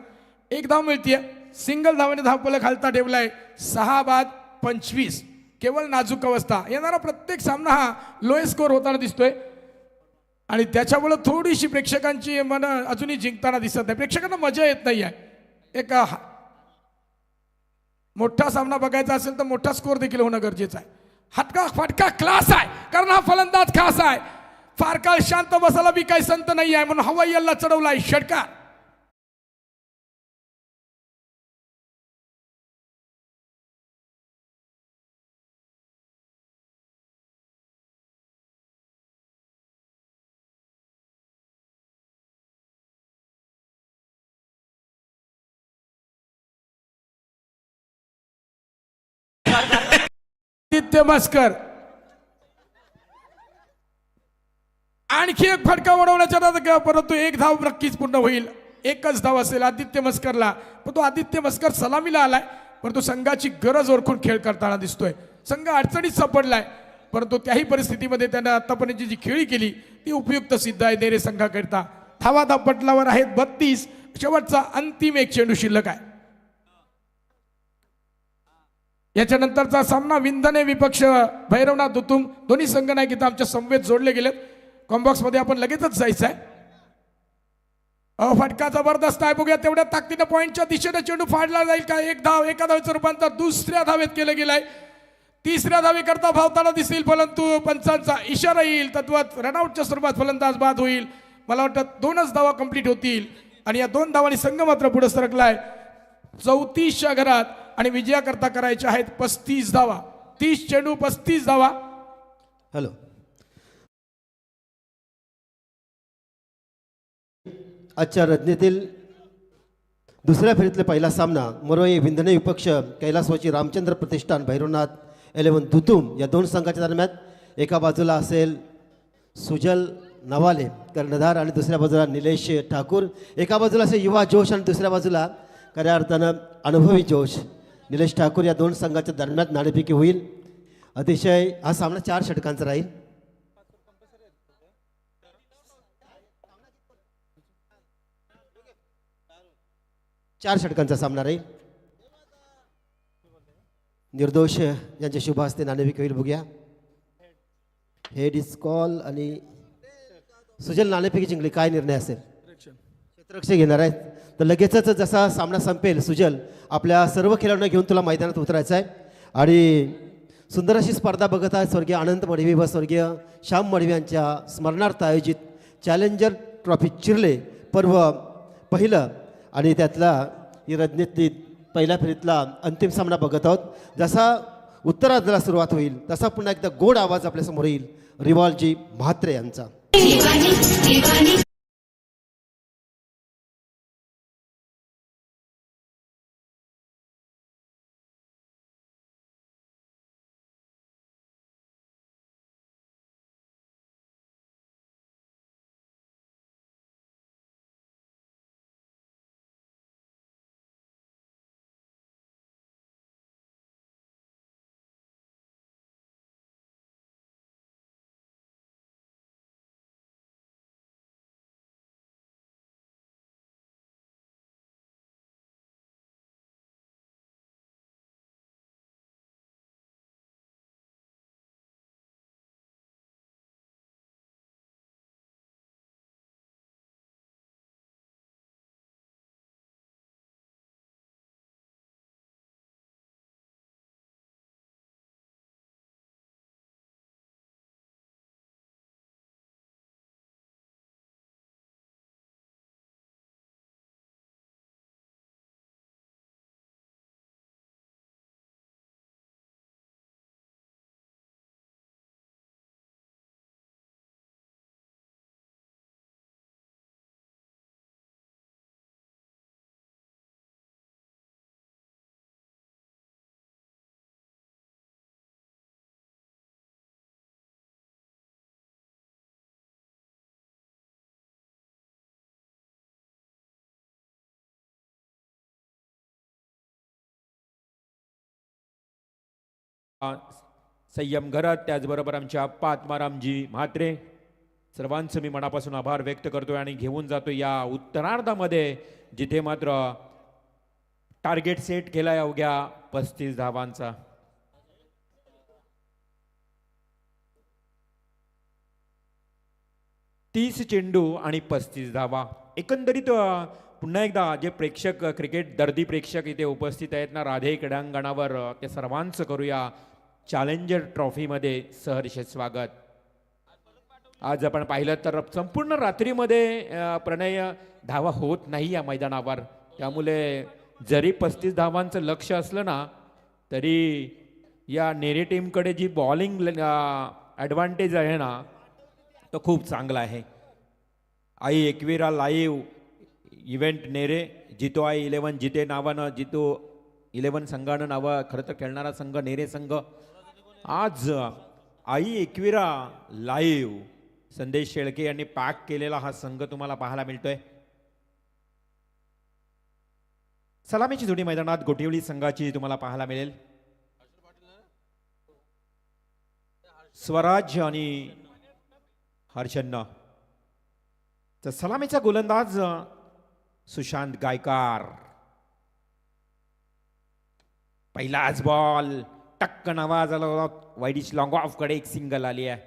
1 धाव मिळतीये. सिंगल धावाने धावफलक खालता ठेवलाय. 6 बाद 25. केवळ नाजूक अवस्था. येणारा प्रत्येक सामना हा लोएस्ट स्कोर होताना दिसतोय आणि त्याच्यामुळे थोडीशी प्रेक्षकांची मन अजूनही जिंकताना दिसत नाही. प्रेक्षकांना मजा येत नाही आहे. एक मोठा सामना बघायचा असेल तर मोठा स्कोर देखील होणं गरजेचं आहे. हटका फटका क्लास आहे, कारण हा फलंदाज खास आहे. फार काळ शांत बसायला बी काही संत नाही आहे, म्हणून हवाई अल्ला चढवलाय षटकार. आदित्य मस्कर आणखी एक फटका उडवण्याच्या नादात, परंतु 1 धाव नक्कीच पूर्ण होईल. 1च धाव असेल आदित्य मस्करला. परंतु आदित्य मस्कर सलामीला आलाय, परंतु संघाची गरज ओळखून खेळ करताना दिसतोय. संघ अडचणीत सापडलाय, परंतु त्याही परिस्थितीमध्ये त्यानं आतापर्यंत जी खेळी केली ती उपयुक्त सिद्ध आहे नेरे संघाकरिता. धावा पटलावर आहेत 32. शेवटचा अंतिम 1 चेंडू शिल्लक आहे. याच्यानंतरचा सामना विंधने विपक्ष भैरवनाथ दुतुम. दोन्ही संघ नाही की आमच्या समवेत जोडले गेलेत. कॉम्बॉक्स मध्ये आपण लगेचच जायचं आहे. फटका जबरदस्त आहे. बघूया तेवढ्या ताकदीनं पॉईंटच्या दिशेने चेंडू फाडला जाईल का. 1 धाव, एका धावेचं रूपांतर दुसऱ्या धावेत केलं गेलंय. 3ऱ्या धावेकरता धावताना दिसतील, परंतु पंचांचा इशारा येईल तत्वात रनआउटच्या स्वरूपात फलंदाज बाद होईल. मला वाटतं 2च धावा कंप्लीट होतील आणि या 2 धावांनी संघ मात्र पुढे सरकलाय 34च्या घरात आणि विजयाकरता करायच्या आहेत 35 धावा. 30 चेंडू 35 धावा. हॅलो, आजच्या रजनीतील दुसऱ्या फेरीतला पहिला सामना मोरवाई विंधने विपक्ष कैलासवासी रामचंद्र प्रतिष्ठान भैरवनाथ 11 दुतुम या 2 संघाच्या दरम्यान. एका बाजूला असेल सुजल नवाले कर्णधार आणि दुसऱ्या बाजूला निलेश ठाकूर. एका बाजूला असे युवा जोश आणि दुसऱ्या बाजूला खऱ्या अर्थानं अनुभवी जोश. निलेश ठाकूर या दोन संघाच्या दरम्यान नाणेफेकी होईल. अतिशय हा सामना 4 षटकांचा राहील. चार षटकांचा सामना राहील. निर्दोष यांच्या शुभ हस्ते नाणेफेकी होईल. बघूया. हेड इज कॉल आणि सुजल नाणेफेकी जिंकली. काय निर्णय असेल? क्षेत्ररक्षक घेणार आहेत. तर लगेचच जसा सामना संपेल सुजल आपल्या सर्व खेळाडूंना घेऊन तुला मैदानात उतरायचं आहे आणि सुंदर अशी स्पर्धा बघत आहे. स्वर्गीय अनंत मडवी व स्वर्गीय श्याम मडवी यांच्या स्मरणार्थ आयोजित चॅलेंजर ट्रॉफी चिरले पर्व पहिलं आणि त्यातला ही रणनीती पहिल्या फेरीतला अंतिम सामना बघत आहोत. जसा उत्तरार्धाला सुरुवात होईल तसा पुन्हा एकदा गोड आवाज आपल्यासमोर येईल रिवालजी म्हात्रे यांचा. संयम घरात त्याचबरोबर आमचे आप्पा आत्मारामजी म्हात्रे सर्वांचं मी मनापासून आभार व्यक्त करतोय आणि घेऊन जातो या उत्तरार्धामध्ये जिथे मात्र टार्गेट सेट केला अवघ्या 35 धावांचा. तीस चेंडू आणि 35 धावा. एकंदरीत पुन्हा एकदा जे प्रेक्षक क्रिकेट दर्दी प्रेक्षक इथे उपस्थित आहेत ना राधे क्रीडांगणावर ते सर्वांचं करूया चॅलेंजर ट्रॉफीमध्ये सहर्ष स्वागत. आज आपण पाहिलं तर संपूर्ण रात्रीमध्ये प्रणय धावा होत नाही या मैदानावर. त्यामुळे जरी 35 धावांचं लक्ष असलं ना तरी या नेरे टीमकडे जी बॉलिंग ॲडव्हान्टेज आहे ना तो खूप चांगला आहे. आई एकविरा लाईव्ह इव्हेंट नेरे जितो आई 11 जिते नावानं जितो 11 संघानं नावं खरं तर खेळणारा संघ नेरे संघ. आज आई एकविरा लाईव्ह संदेश शेळके यांनी पॅक केलेला हा संघ तुम्हाला पाहायला मिळतोय. सलामीची जोडी मैदानात गोटिवली संघाची तुम्हाला पाहायला मिळेल. स्वराज आणि हर्षन्न. तर सलामीचा गोलंदाज सुशांत गायकार. पहिलाच बॉल टक्कन आवाज आला होता. वाईडिश लॉंग ऑफ कडे एक सिंगल आली आहे.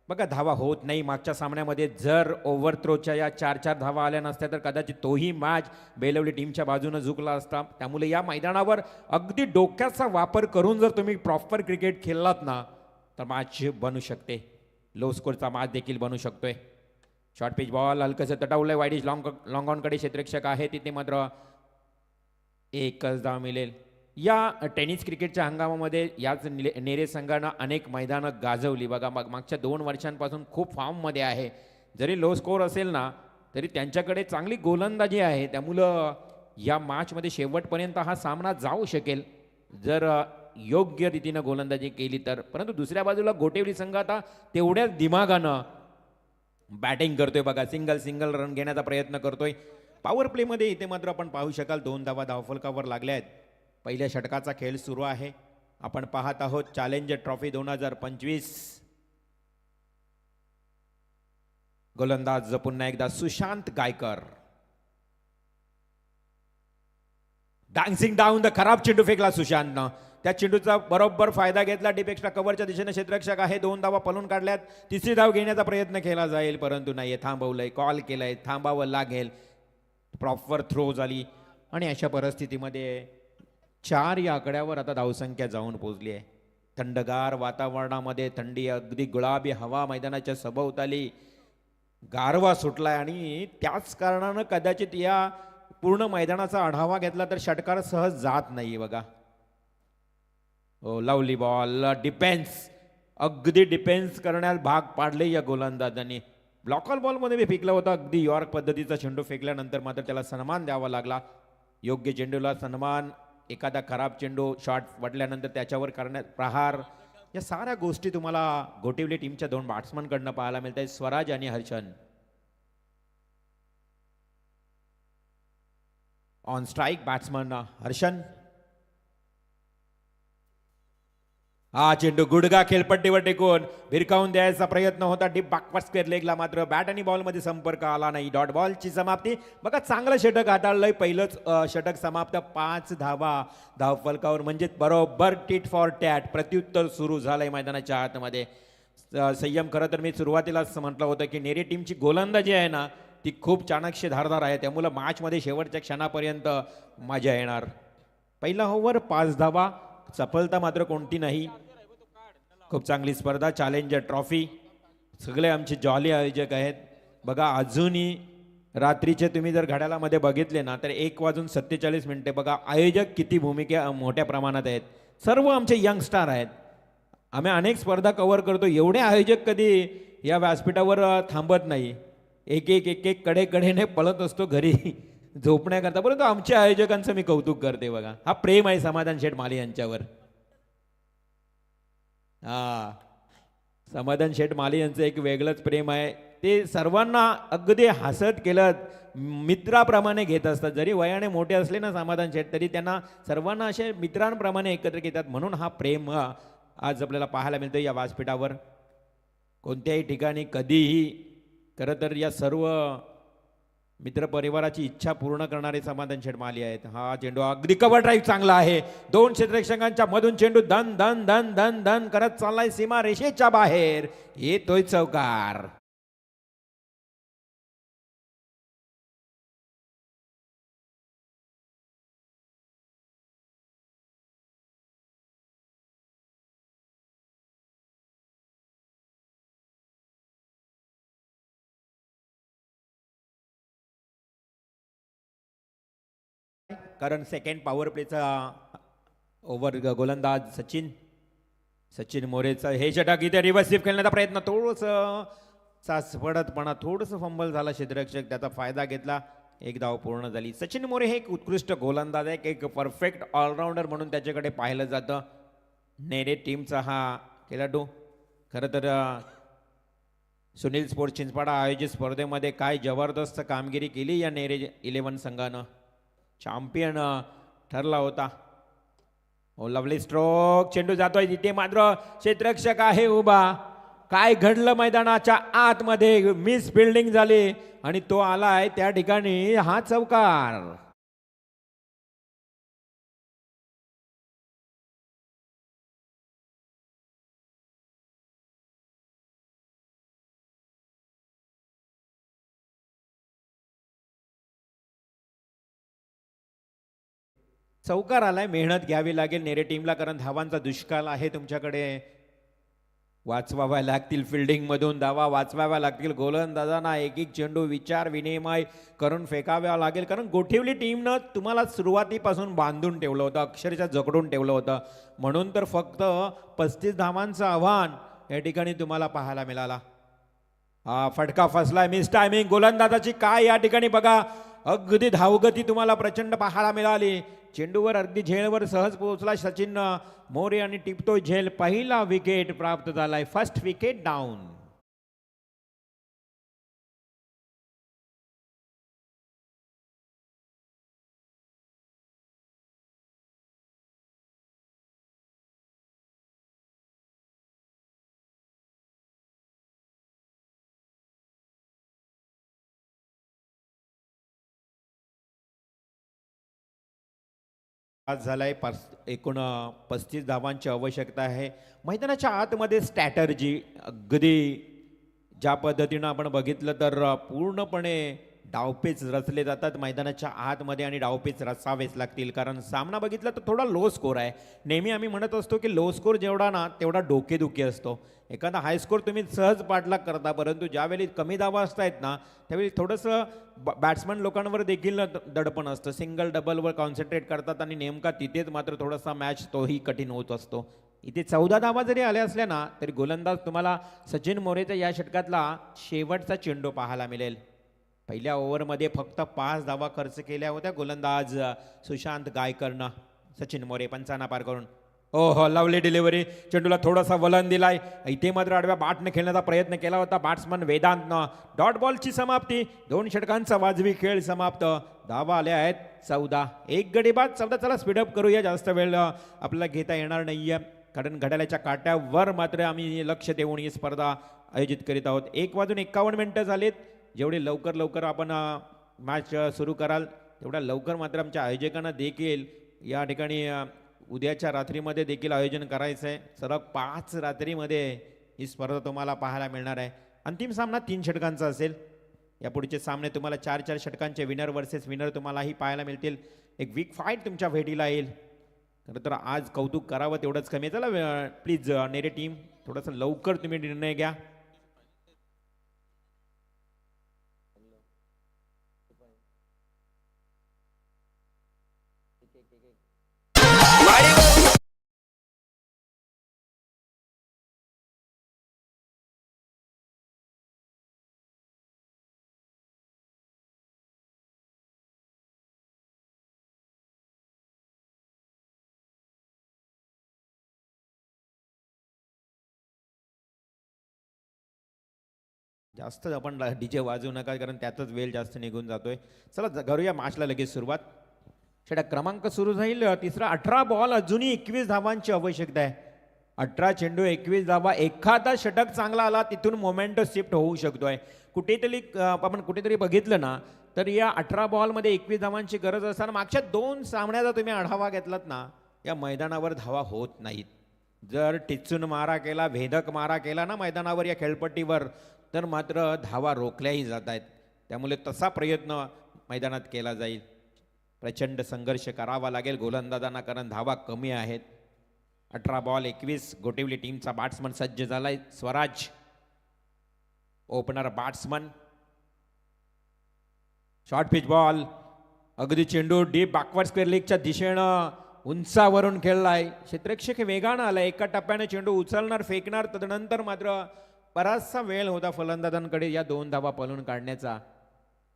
बघा धावा होत नाही. मागच्या सामन्यामध्ये जर ओव्हर थ्रोच्या या 4-4 धावा आल्या नसत्या तर कदाचित तोही मॅच बेलवली टीमच्या बाजूने झुकला असता. त्यामुळे या मैदानावर अगदी डोक्याचा वापर करून जर तुम्ही प्रॉपर क्रिकेट खेळलात ना तर मॅच बनू शकते. लो स्कोरचा मॅच देखील बनू शकतोय. शॉर्ट पिच बॉल हलकंसं तटवलंय. वाईडिश लॉंग ऑनकडे क्षेत्ररक्षक आहे तिथे मात्र एकच धाव मिळेल. या टेनिस क्रिकेटच्या हंगामामध्ये याच नेरे संघानं अनेक मैदानं गाजवली. बघा मागच्या 2 वर्षांपासून खूप फॉर्ममध्ये आहे. जरी लो स्कोर असेल ना तरी त्यांच्याकडे चांगली गोलंदाजी आहे. त्यामुळं या मॅचमध्ये शेवटपर्यंत हा सामना जाऊ शकेल जर योग्य रीतीनं गोलंदाजी केली तर. परंतु दुसऱ्या बाजूला गोटेवली संघ आता तेवढ्याच दिमागानं बॅटिंग करतोय बघा, सिंगल सिंगल रन घेण्याचा प्रयत्न करतोय. पॉवर प्लेमध्ये इथे मात्र आपण पाहू शकाल 2 धावा धावफलकावर लागल्या आहेत. पहिल्या षटकाचा खेळ सुरू आहे. आपण पाहत आहोत चॅलेंजर ट्रॉफी 2025. गोलंदाज पुन्हा एकदा Sushant Gaikar. Dancing down the खराब चेंडू फेकला सुशांतनं. त्या चेंडूचा बरोबर फायदा घेतला. डिपेक्स्ट्रा कव्हरच्या दिशेने क्षेत्ररक्षक आहे. 2 धावा पळून काढल्यात. तिसरी धाव घेण्याचा प्रयत्न केला जाईल परंतु नाही, थांबवलंय, कॉल केलंय, थांबावं लागेल. प्रॉपर थ्रो झाली आणि अशा परिस्थितीमध्ये 4 या आकड्यावर आता धावसंख्या जाऊन पोहोचली आहे. थंडगार वातावरणामध्ये थंडी, अगदी गुलाबी हवा, मैदानाच्या सभोवताली गारवा सुटलाय आणि त्याच कारणानं कदाचित या पूर्ण मैदानाचा आढावा घेतला तर षटकार सहज जात नाही बघा. हो, लवली बॉल, डिफेन्स, अगदी डिफेन्स करण्यास भाग पाडले या गोलंदाजांनी. ब्लॉकल बॉलमध्ये मी फेकला होता अगदी यॉर्क पद्धतीचा चेंडू फेकल्यानंतर मात्र त्याला सन्मान द्यावा लागला. योग्य चेंडूला सन्मान, एखादा खराब चेंडू शॉट वाटल्यानंतर त्याच्यावर करण्यात प्रहार, या साऱ्या गोष्टी तुम्हाला गोटिवली टीमच्या 2 बॅट्समनकडनं पाहायला मिळत आहेत, स्वराज आणि Harshan. On strike batsman Harshan. हा चेंडू गुडगा खेळपट्टीवर टेकून भिरकावून द्यायचा प्रयत्न होता. डीप बॅकवर्ड स्क्वेअर लेगला मात्र बॅट आणि बॉलमध्ये संपर्क आला नाही. डॉट बॉलची समाप्ती. बघा, चांगलं षटक हाताळलंय. पहिलंच षटक समाप्त. 5 धावा धावफलकावर, म्हणजे बरोबर टिट फॉर टॅट प्रत्युत्तर सुरू झालंय मैदानाच्या आतमध्ये. संयम, खरं तर मी सुरुवातीलाच म्हटलं होतं की नेरे टीमची गोलंदाजी आहे ना ती खूप चाणक्य धारदार आहे, त्यामुळं मॅचमध्ये शेवटच्या क्षणापर्यंत मजा येणार. पहिला ओव्हर 5 धावा, सफलता मात्र कोणती नाही. खूप चांगली स्पर्धा, चॅलेंजर ट्रॉफी. सगळे आमचे जॉली आयोजक आहेत बघा. अजूनही रात्रीचे तुम्ही जर घड्याळामध्ये बघितले ना तर 1:47 बघा. आयोजक किती भूमिका मोठ्या प्रमाणात आहेत. सर्व आमचे यंगस्टार आहेत. आम्ही अनेक स्पर्धा कव्हर करतो, एवढे आयोजक कधी या व्यासपीठावर थांबत नाही. एक एक कडेने पळत असतो घरी झोपण्याकरता, परंतु आमच्या आयोजकांचं मी कौतुक करते बघा. हा प्रेम आहे समाधान शेठ माली यांच्यावर. समाधान शेठ माली यांचं एक वेगळंच प्रेम आहे. ते सर्वांना अगदी हसत केलं मित्राप्रमाणे घेत असतात. जरी वयाने मोठे असले ना समाधान शेठ, तरी त्यांना सर्वांना असे मित्रांप्रमाणे एकत्र घेतात. म्हणून हा प्रेम आज आपल्याला पाहायला मिळतो या व्यासपीठावर. कोणत्याही ठिकाणी कधीही. खरं तर या सर्व मित्रपरिवाराची इच्छा पूर्ण करणारे समाधान शेठ माली आहेत. हा चेंडू अगदी कव्हर ड्राईव्ह चांगला आहे. 2 क्षेत्ररक्षकांच्या मधून चेंडू धन धन धन धन धन करत चाललाय सीमा रेषेच्या बाहेर. येतोय चौकार. कारण सेकंड पॉवर प्लेचा ओव्हर गोलंदाज सचिन मोरेचा हे षटक. इथे रिव्हर्सिव खेळण्याचा प्रयत्न, थोडंसं सासपडतपणा, थोडंसं फंबल झाला क्षेत्ररक्षक, त्याचा फायदा घेतला. 1 धाव पूर्ण झाली. सचिन मोरे हे एक उत्कृष्ट गोलंदाज आहे, एक परफेक्ट ऑलराऊंडर म्हणून त्याच्याकडे पाहिलं जातं. नेरे टीमचा हा खेळाडू. खरं तर सुनील स्पोर्ट्स चिंचपाडा आयोजित स्पर्धेमध्ये काय जबरदस्त कामगिरी केली या नेरे 11 संघानं. चॅम्पियन ठरला होता. ओ लवली स्ट्रोक, चेंडू जातोय तिथे मात्र क्षेत्ररक्षक आहे उभा. काय घडलं मैदानाच्या आतमध्ये, मिस फिल्डिंग झाली आणि तो आलाय त्या ठिकाणी हा चौकार. चौकार आलाय. मेहनत घ्यावी लागेल नेरे टीमला, कारण धावांचा दुष्काळ आहे तुमच्याकडे. वाचवाव्या लागतील फिल्डिंगमधून धावा, वाचवाव्या लागतील गोलंदाजांना. एक चेंडू विचार विनिमय करून फेकाव्या लागेल, कारण गोठिवली टीमनं तुम्हाला सुरुवातीपासून बांधून ठेवलं होतं, अक्षरशः जकडून ठेवलं होतं. म्हणून तर फक्त 35 धावांचं आव्हान या ठिकाणी तुम्हाला पाहायला मिळाला. हा फटका फसलाय, मिस टायमिंग गोलंदाजाची. काय या ठिकाणी बघा, अगदी धावगती तुम्हाला प्रचंड पाहायला मिळाली. चेंडूवर अगदी झेलवर सहज पोहोचला सचिन मोरे आणि टिपतोय झेल. पहिला विकेट प्राप्त झालाय. First wicket down. आज झालाय एकूण 35 धावांची आवश्यकता आहे. मैदानाच्या आतमध्ये स्ट्रॅटर्जी अगदी ज्या पद्धतीनं आपण बघितलं तर पूर्णपणे डावपेच रचले जातात मैदानाच्या आतमध्ये आणि डावपेच रचावेच लागतील, कारण सामना बघितला तर थोडा लो स्कोर आहे. नेहमी आम्ही म्हणत असतो की लो स्कोर जेवढा ना तेवढा डोकेदुखी असतो. एखादा हाय स्कोर तुम्ही सहज पाठलाग करता, परंतु ज्यावेळी कमी धावा असतायत ना त्यावेळी थोडंसं बॅट्समन लोकांवर देखील दडपण असतं. सिंगल डबलवर कॉन्सन्ट्रेट करतात आणि नेमका तिथेच मात्र थोडासा मॅच तोही कठीण होत असतो. इथे 14 धावा जरी आल्या असल्या ना तरी गोलंदाज तुम्हाला सचिन मोरेचा या षटकातला शेवटचा चेंडू पाहायला मिळेल. पहिल्या ओव्हरमध्ये फक्त 5 धावा खर्च केल्या होत्या गोलंदाज सुशांत गायकरनं. सचिन मोरे पंचांना पार करून हो लवली डिलिव्हरी, चेंडूला थोडासा वलन दिलाय. इथे मात्र आडव्या बॅटने खेळण्याचा प्रयत्न केला होता बॅट्समन वेदांतनं. डॉट बॉलची समाप्ती, 2 षटकांचा वाजवी खेळ समाप्त. धावा आल्या आहेत 14. एक गडी बाद 14. चला स्पीडअप करूया, जास्त वेळ आपल्याला घेता येणार नाहीये, कारण घड्याळाच्या काट्यावर मात्र आम्ही लक्ष देऊन ही स्पर्धा आयोजित करीत आहोत. 1:51 झालेत. जेवढे लवकर आपण मॅच सुरू कराल तेवढ्या लवकर मात्र आमच्या आयोजकांना देखील या ठिकाणी उद्याच्या रात्रीमध्ये देखील आयोजन करायचं आहे. सलग 5 रात्रीमध्ये ही स्पर्धा तुम्हाला पाहायला मिळणार आहे. अंतिम सामना 3 षटकांचा असेल. यापुढचे सामने तुम्हाला 4-4 षटकांचे विनर वर्सेस विनर तुम्हालाही पाहायला मिळतील. एक वीक फाईट तुमच्या भेटीला येईल. खरं तर आज कौतुक करावं तेवढंच कमी. चला प्लीज नेरे टीम थोडंसं लवकर तुम्ही निर्णय घ्या. जास्त आपण डीजे वाजवू नका, कारण त्यातच वेळ जास्त निघून जातोय. चला करूया मॅचला लगेच सुरुवात. षटक क्रमांक सुरू झाईल. तिसरा 18 बॉल, अजूनही 21 धावांची आवश्यकता आहे. 18 चेंडू 21 धावा. एखादा षटक चांगला आला तिथून मोमेंट शिफ्ट होऊ शकतोय. आपण कुठेतरी बघितलं ना तर या 18 बॉलमध्ये 21 धावांची गरज असताना मागच्या 2 सामन्याचा तुम्ही आढावा घेतलात ना, या मैदानावर धावा होत नाहीत. जर टिचून मारा केला, भेदक मारा केला ना मैदानावर या खेळपट्टीवर, तर मात्र धावा रोखल्याही जात आहेत. त्यामुळे तसा प्रयत्न मैदानात केला जाईल. प्रचंड संघर्ष करावा लागेल गोलंदाजांना, कारण धावा कमी आहेत. 18 बॉल 21. गोटिवली टीमचा बॅट्समन सज्ज झालाय. Swaraj opener batsman. Short pitch ball, अगदी चेंडू डीप बॅकवर्ड स्क्वेअर लेगच्या दिशेनं उंचावरून खेळलाय. क्षेत्ररक्षक वेगानं आलाय. एका टप्प्याने चेंडू उचलणार, फेकणार, तदनंतर मात्र बराचसा वेळ होता फलंदाजांकडे या 2 धावा पळून काढण्याचा.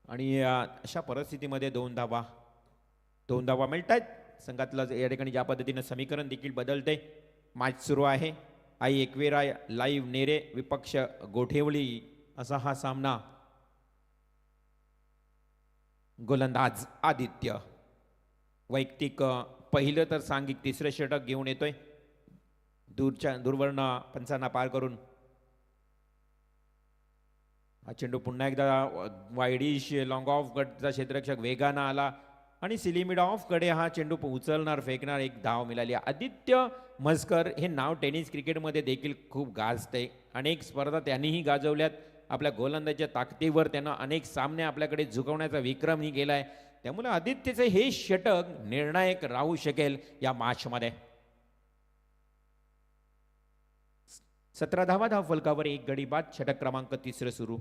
आणि अशा परिस्थितीमध्ये 2 धावा मिळत आहेत. संघातलं या ठिकाणी ज्या पद्धतीनं समीकरण देखील बदलते. मॅच सुरू आहे. आई एकवेरा लाईव्ह नेरे विपक्ष गोठेवली असा हा सामना. गोलंदाज आदित्य वैयक्तिक पहिलं तर सांघिक तिसरं षटक घेऊन येतोय. दूरवर्ण पंचांना पार करून हा चेंडू पुन्हा एकदा वायडिश लॉंग ऑफ कडचा क्षेत्ररक्षक वेगानं आला आणि सिलिमिड ऑफ कडे हा चेंडू उचलणार, फेकणार. 1 धाव मिळाली. आदित्य म्हसकर हे नाव टेनिस क्रिकेटमध्ये देखील खूप गाजते. अनेक स्पर्धा त्यांनीही गाजवल्यात. आपल्या गोलंदाजीच्या ताकदीवर त्यानं अनेक सामने आपल्याकडे झुकवण्याचा विक्रमही केलाय. त्यामुळे आदित्यचे हे षटक निर्णायक राहू शकेल या मॅचमध्ये. 17 धावा धाव फलकावर 1 गडी बाद. षटक क्रमांक 3 सुरू.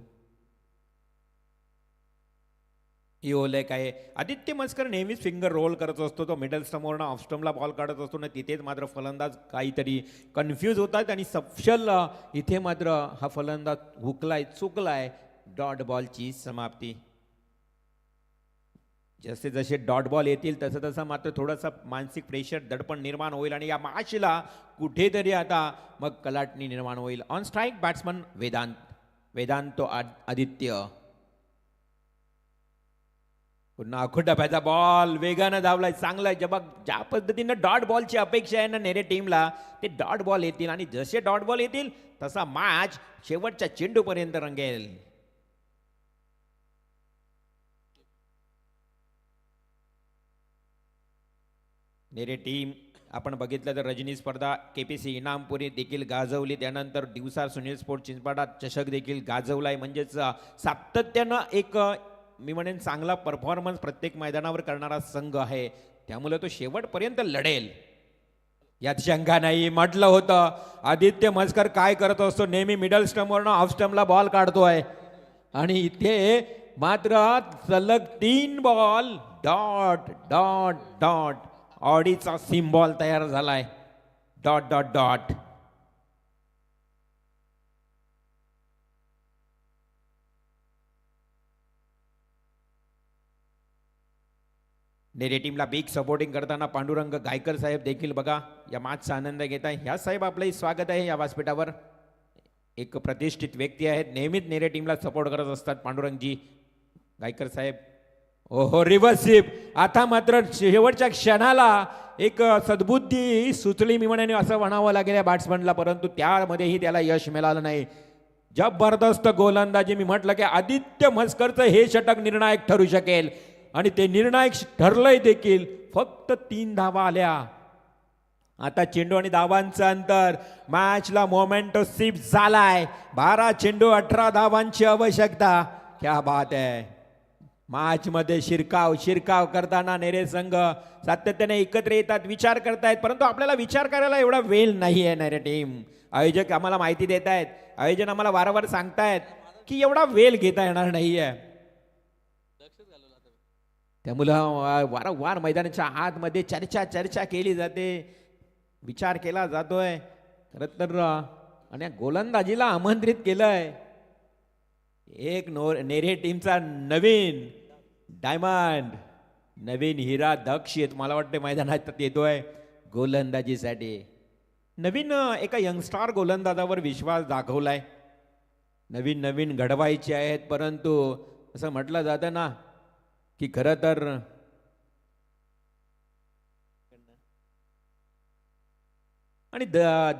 ही ओले काय आदित्य म्हसकर नेहमीच फिंगर रोल करत असतो. तो मिडल स्टंपवरनं ऑफ स्टंपला बॉल काढत असतो ना, तिथेच मात्र फलंदाज काहीतरी कन्फ्यूज होतात आणि सपशल इथे मात्र हा फलंदाज हुकलाय, चुकलाय. डॉट बॉलची समाप्ती. जसे जसे डॉट बॉल येतील तसं तसं मात्र थोडासा मानसिक प्रेशर, दडपण निर्माण होईल आणि या मॅचला कुठेतरी आता मग कलाटणी निर्माण होईल. On strike batsman Vedant Aditya. पुन्हा आखो डब्याचा बॉल वेगानं धावलाय. चांगला आहे. ज्या पद्धतीनं डॉट बॉलची अपेक्षा आहे ना नेरे टीमला, ते डॉट बॉल येतील आणि जसे डॉट बॉल येतील तसा मॅच शेवटच्या चेंडूपर्यंत रंगेल. नेरे टीम आपण बघितलं तर रजनी स्पर्धा केपीसी इनामपुरी देखील गाजवली, त्यानंतर दिवसा सुनील स्पोर्ट चिंचपाडा चषक देखील गाजवलाय. म्हणजेच सातत्यानं एक मी म्हणेन चांगला परफॉर्मन्स प्रत्येक मैदानावर करणारा संघ आहे, त्यामुळे तो शेवटपर्यंत लढेल यात शंका नाही. म्हटलं होतं आदित्य म्हसकर काय करत असतो, नेहमी मिडल स्टंपवरनं ऑफ स्टंपला बॉल काढतोय आणि इथे मात्र सलग 3 बॉल डॉट डॉट डॉट ऑडीचा सिम्बॉल तयार झालाय. Dot dot dot. नेरे टीमला बिग सपोर्टिंग करताना पांडुरंग गायकर साहेब देखील बघा या मॅचचा आनंद घेत आहे. ह्या साहेब आपलंही स्वागत आहे या व्यासपीठावर. एक प्रतिष्ठित व्यक्ती आहेत, नेहमीच नेरे टीमला सपोर्ट करत असतात पांडुरंगजी गायकर साहेब. ओहो रिव्हर्सिप. आता मात्र शेवटच्या क्षणाला एक सद्बुद्धी सुचली मी म्हणेन असं म्हणावं लागेल या बॅट्समनला, परंतु त्यामध्येही त्याला यश मिळालं नाही. जबरदस्त गोलंदाजी. मी म्हटलं की आदित्य म्हसकरचं हे षटक निर्णायक ठरू शकेल आणि ते निर्णायक ठरलंय देखील. फक्त 3 धावा आल्या. आता चेंडू आणि धावांचं अंतर, मॅचला मोमेंटो शिफ्ट झालाय. 12 चेंडू 18 धावांची आवश्यकता. क्या बात आहे. मॅच मध्ये शिरकाव करताना नेरे संघ सातत्याने एकत्र येतात, विचार करतायत, परंतु आपल्याला विचार करायला एवढा वेळ नाही आहे. नेरे टीम आयोजक आम्हाला माहिती देत आहेत, आयोजन आम्हाला वारंवार सांगतायत की एवढा वेळ घेता येणार नाहीये. त्यामुळं वारंवार मैदानाच्या आतमध्ये चर्चा केली जाते, विचार केला जातोय खरं तर. आणि गोलंदाजीला आमंत्रित केलंय एक नेरे टीमचा नवीन डायमंड, नवीन हिरा दक्ष येत मला वाटते मैदानात येतोय गोलंदाजीसाठी. नवीन एका यंगस्टार गोलंदाजावर विश्वास दाखवलाय. नवीन घडवायचे आहेत, परंतु असं म्हटलं जातं ना की खरं तर आणि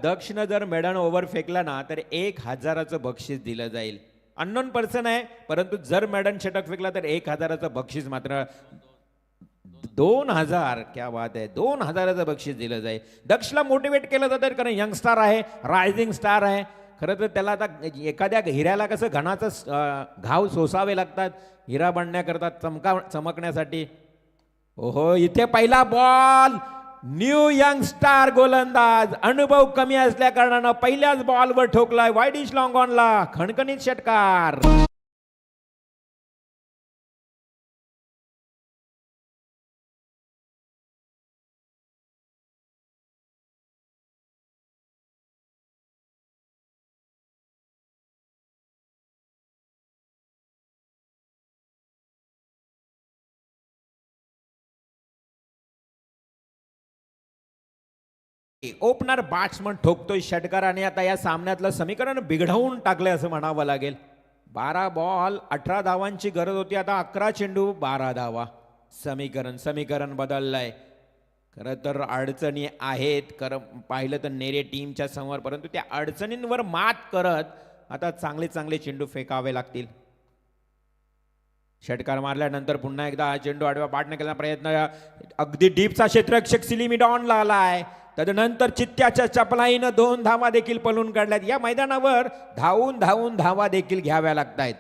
दक्षनं जर मेडन ओव्हर फेकला ना तर 1000चं बक्षीस दिलं जाईल. अननोन पर्सन आहे, परंतु जर मेडन षटक फेकला तर 1000चं बक्षीस मात्र 2000. क्या बात आहे. 2000चं बक्षीस दिलं जाईल. दक्षला मोटिवेट केलं जातं कारण यंगस्टार आहे, रायझिंग स्टार आहे. खरं तर त्याला आता एखाद्या हिऱ्याला कसं घणाचं घाव सोसावे लागतात हिरा बनण्याकरता, चमकण्यासाठी. ओहो इथे पहिला बॉल. न्यू यंग स्टार गोलंदाज, अनुभव कमी असल्या कारणानं पहिल्याच बॉलवर ठोकलाय वाईडिश लॉंग ऑनला. खणखणीत षटकार. ओपनर बॅट्समन ठोकतोय षटकार आणि आता या सामन्यातलं समीकरण बिघडवून टाकलंय असं म्हणावं लागेल. 12 बॉल 18 धावांची गरज होती, आता 11 चेंडू 12 धावा. समीकरण बदललंय. खरं तर अडचणी आहेत पाहिलं तर नेरे टीमच्या समोर, परंतु त्या अडचणींवर मात करत आता चांगले चेंडू फेकावे लागतील. षटकार मारल्यानंतर पुन्हा एकदा हा चेंडू आडव्या पाडण्याचा केला प्रयत्न. अगदी डीपचा क्षेत्ररक्षक सिलिमी डॉनला आलाय. तदनंतर चित्त्याच्या चपलाईनं 2 धावा देखील पळून काढल्यात. या मैदानावर धावून धावा देखील घ्याव्या लागतायत.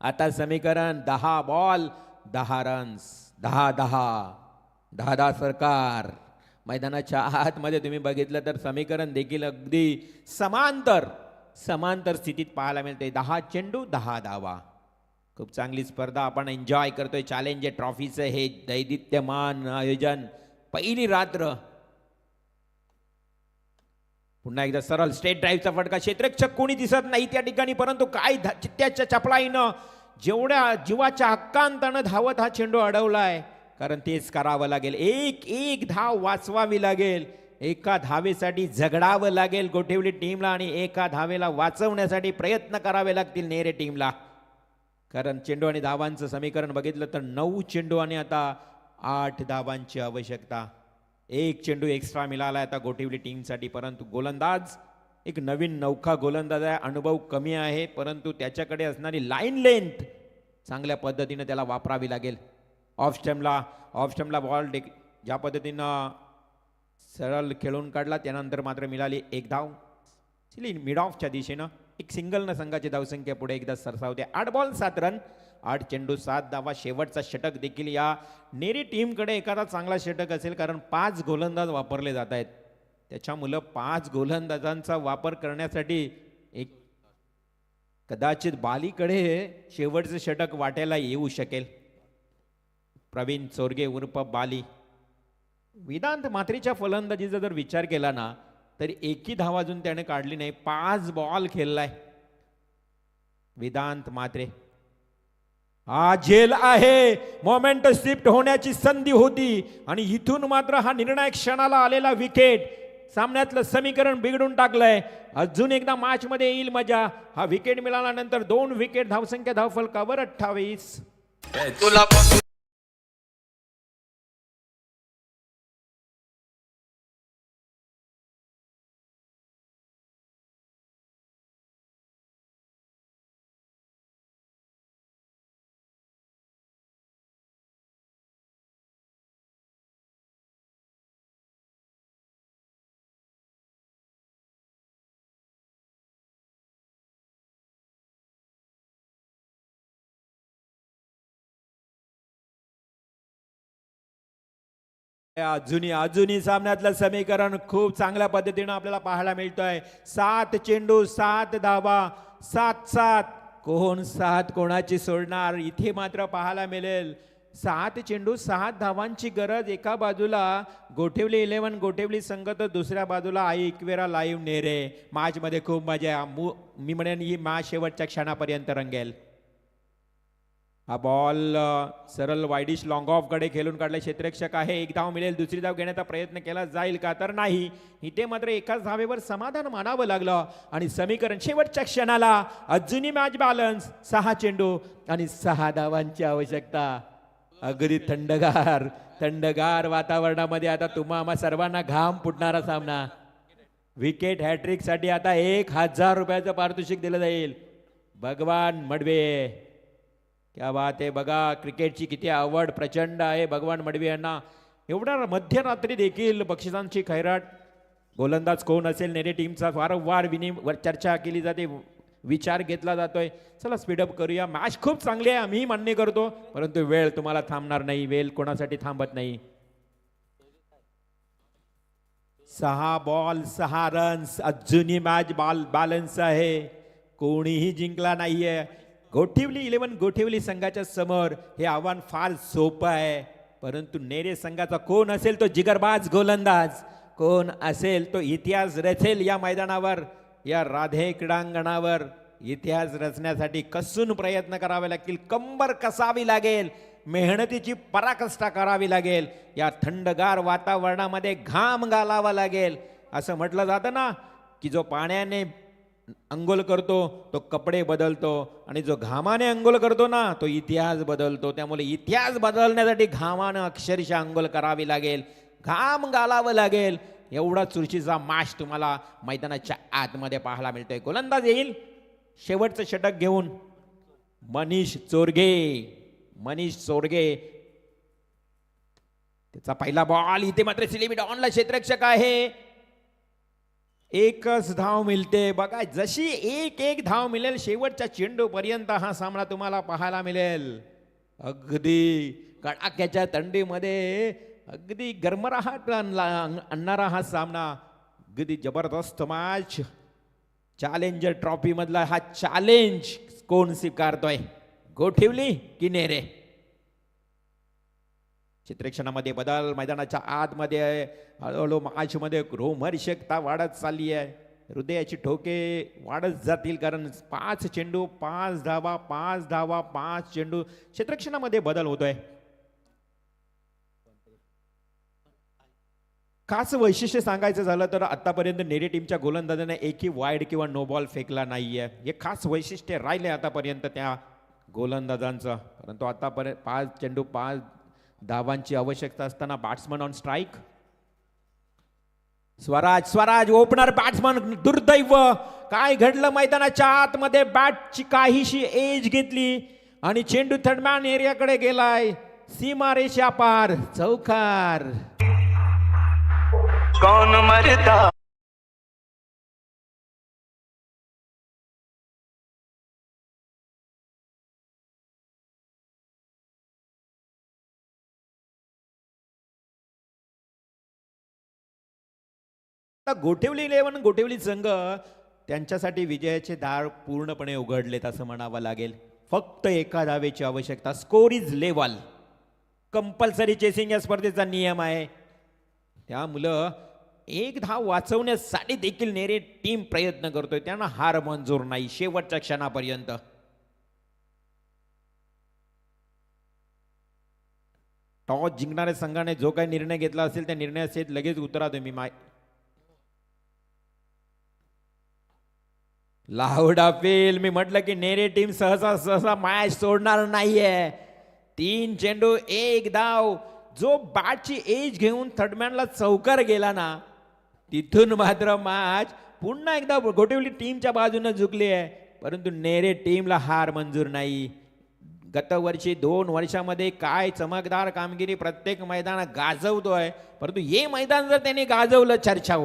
आता समीकरण 10 बॉल 10 रन्स. 10 सरकार. मैदानाच्या आतमध्ये तुम्ही बघितलं तर समीकरण देखील अगदी समांतर स्थितीत पाहायला मिळते. 10 चेंडू 10 धावा. खूप चांगली स्पर्धा आपण एन्जॉय करतोय. चॅलेंज ट्रॉफीचं हे दैदित्यमान आयोजन. पहिली रात्र. पुन्हा एकदा सरळ स्ट्रेट ड्राईव्हचा फटका. क्षेत्ररक्षक कोणी दिसत नाही त्या ठिकाणी, परंतु काय चित्त्याच्या चपलाईनं जेवढ्या जीवाच्या हक्कांतानं धावत हा चेंडू अडवलाय. कारण तेच करावं लागेल. एक धाव वाचवावी लागेल. एका धावेसाठी झगडावं लागेल गोठेवली टीमला आणि एका धावेला वाचवण्यासाठी प्रयत्न करावे लागतील नेरे टीमला. कारण चेंडू आणि धावांचं समीकरण बघितलं तर 9 चेंडू आणि आता 8 धावांची आवश्यकता. 1 चेंडू एक्स्ट्रा मिळाला आता गोठिवली टीमसाठी, परंतु गोलंदाज एक नवीन नौका गोलंदाज आहे. अनुभव कमी आहे, परंतु त्याच्याकडे असणारी लाईन लेंथ चांगल्या पद्धतीने त्याला वापरावी लागेल. ऑफ स्टंपला बॉल ज्या पद्धतीनं सरळ खेळून काढला त्यानंतर मात्र मिळाली एक धाव. मिड ऑफच्या दिशेनं एक सिंगलनं संघाची धावसंख्या पुढे एकदा सरसावते. 8 बॉल 7 रन, 8 चेंडू 7 धावा. शेवटचा षटक देखील या नेरी टीमकडे एखादा चांगला षटक असेल, कारण 5 गोलंदाज वापरले जात आहेत. त्याच्यामुळं 5 गोलंदाजांचा वापर करण्यासाठी एक कदाचित बालीकडे शेवटचं षटक वाट्याला येऊ शकेल. प्रवीण चोरगे उर्फ बाली. वेदांत मात्रेच्या फलंदाजीचा जर विचार केला ना, तरी एकही धाव अजून त्याने काढली नाही. 5 बॉल खेळलाय वेदांत मात्रे. हा झेल आहे, मोमेंट शिफ्ट होण्याची संधी होती आणि इथून मात्र हा निर्णायक क्षणाला आलेला विकेट सामन्यातलं समीकरण बिघडून टाकलंय. अजून एकदा मॅच मध्ये येईल मजा. हा विकेट मिळाल्यानंतर 2 विकेट, धावसंख्या धावफलकावर 28. अजूनही सामन्यातलं समीकरण खूप चांगल्या पद्धतीनं आपल्याला पाहायला मिळतोय. 7 चेंडू 7 धावा, 7-7. कोण 7 कोणाची सोडणार इथे मात्र पाहायला मिळेल. 7 चेंडू 7 धावांची गरज. एका बाजूला गोठेवली 11 गोठेवली संघ, तर दुसऱ्या बाजूला आई इक्वेरा लाईव्ह नेरे. मॅच मध्ये खूप मजा. मी म्हणेन ही मॅच शेवटच्या क्षणापर्यंत रंगेल. हा बॉल सरळ वाईडिश लॉंग ऑफ कडे खेळून काढले क्षेत्ररक्षक आहे. एक धाव मिळेल, दुसरी धाव घेण्याचा प्रयत्न केला जाईल का, तर नाही. इथे मात्र एकाच धावेवर समाधान मानावं लागलं आणि समीकरण शेवटच्या क्षणाला अजूनही मॅच बॅलन्स. 6 चेंडू आणि 6 धावांची आवश्यकता. अगदी थंडगार वातावरणामध्ये आता आम्हा सर्वांना घाम फुटणारा सामना. विकेट हॅट्रिक साठी आता 1000 रुपयाचं पारितोषिक दिलं जाईल. भगवान मडवे, क्या बात आहे. बघा क्रिकेटची किती आवड प्रचंड आहे भगवान मडवी यांना. एवढ्या मध्यरात्री देखील बक्षिसांची खैराट. गोलंदाज कोण असेल नेरे टीमचा वारंवार चर्चा केली जाते, विचार घेतला जातोय. चला स्पीडअप करूया. मॅच खूप चांगली आहे, आम्ही मान्य करतो, परंतु वेळ तुम्हाला थांबणार नाही. वेळ कोणासाठी थांबत नाही. 6 बॉल 6 रन्स. अजूनही मॅच बॅलन्स आहे. कोणीही जिंकला नाहीये. गोठिवली 11 गोठिवली संघाच्या समोर हे आव्हान फार सोपं आहे, परंतु नेरे संघाचा कोण असेल तो जिगरबाज गोलंदाज, कोण असेल तो इतिहास रचेल या मैदानावर, या राधे क्रीडांगणावर. इतिहास रचण्यासाठी कसून प्रयत्न करावे लागतील, कंबर कसावी लागेल, मेहनतीची पराकाष्ठा करावी लागेल. या थंडगार वातावरणामध्ये घाम घालावा लागेल. असं म्हटलं जातं ना की जो पाण्याने अंघोळ करतो तो कपडे बदलतो आणि जो घामाने अंघोळ करतो ना तो इतिहास बदलतो. त्यामुळे इतिहास बदलण्यासाठी घामानं अक्षरशः अंघोळ करावी लागेल, घाम घालावं लागेल. एवढा चुरशीचा मॅच तुम्हाला मैदानाच्या आतमध्ये पाहायला मिळतोय. गोलंदाज येईल शेवटचं षटक घेऊन मनीष चोरगे. त्याचा पहिला बॉल. इथे मात्र सिलेमिड ऑनला क्षेत्ररक्षक आहे. एकच धाव मिळते. बघा जशी एक धाव मिळेल शेवटच्या चेंडू पर्यंत हा सामना तुम्हाला पाहायला मिळेल. अगदी कडाक्याच्या थंडीमध्ये अगदी गरमराहट आणणारा हा सामना. अगदी जबरदस्त मॅच. चॅलेंजर ट्रॉफी मधला हा चॅलेंज कोण स्वीकारतोय, गोठिवली की नेरे? चित्रक्षणामध्ये बदल. मैदानाच्या आतमध्ये हळूहळू मॅचमध्ये रोमहर्षकता वाढत चालली आहे. हृदयाची ठोके वाढत जातील, कारण 5 चेंडू 5 धावा, 5 धावा 5 चेंडू. क्षेत्ररक्षणामध्ये बदल होतोय. खास वैशिष्ट्य सांगायचं झालं तर आतापर्यंत नेरे टीमच्या गोलंदाजाने एकही वाईड किंवा नो बॉल फेकला नाहीये. हे खास वैशिष्ट्य राहिले आतापर्यंत त्या गोलंदाजांचं. परंतु आतापर्यंत 5 चेंडू 5 धावांची आवश्यकता असताना batsman on strike. Swaraj opener batsman. दुर्दैव काय घडलं मैदानाच्या आतमध्ये, बॅटची काहीशी एज घेतली आणि चेंडू थर्डमॅन एरियाकडे गेलाय. सीमारेषा पार चौकार. कौन मरता आता गोठेवली 11 गोठेवली संघ त्यांच्यासाठी विजयाचे दार पूर्णपणे उघडलेत असं म्हणावं लागेल. फक्त एका धावेची आवश्यकता. Score is level. Compulsory chasing या स्पर्धेचा नियम आहे. त्यामुळं एक धाव वाचवण्यासाठी देखील नेरे टीम प्रयत्न करतोय. त्यांना हार मंजूर नाही शेवटच्या क्षणापर्यंत. टॉस जिंकणाऱ्या संघाने जो काही निर्णय घेतला असेल त्या निर्णयाचे लगेच उतरा तुम्ही. Loud appeal. मी म्हटलं की नेरे टीम सहसा मॅच सोडणार नाहीये. 3 चेंडू 1 धाव. जो बॅटची एज घेऊन थर्डमॅनला चौकार गेला ना तिथून मात्र मॅच पुन्हा एकदा गोठेवली टीमच्या बाजूने झुकली आहे. परंतु नेरे टीमला हार मंजूर नाही. गतवर्षी 2 वर्षामध्ये काय चमकदार कामगिरी प्रत्येक मैदानात गाजवतोय. परंतु हे मैदान जर त्यांनी गाजवलं चर्चा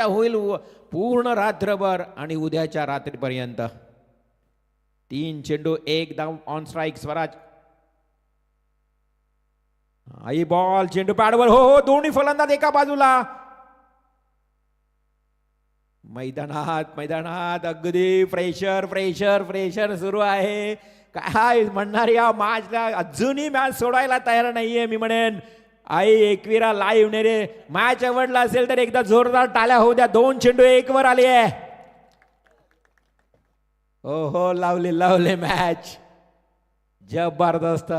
होईल पूर्ण रात्रभर आणि उद्याच्या रात्रीपर्यंत. 3 चेंडू 1 धाव on strike Swaraj. Eye ball चेंडू पॅडवर. हो दोन्ही फलंदाज एका बाजूला. मैदानात अगदी प्रेशर सुरू आहे. काय म्हणणार या मॅचला अजूनही मॅच सोडायला तयार नाहीये. मी म्हणेन आई एकविरा लाईव्ह नेरे मॅच आवडला असेल तर एकदा जोरदार टाळ्या होऊ द्या. 2 चेंडू 1 वर आली आहे. हो लावले मॅच जबरदस्त.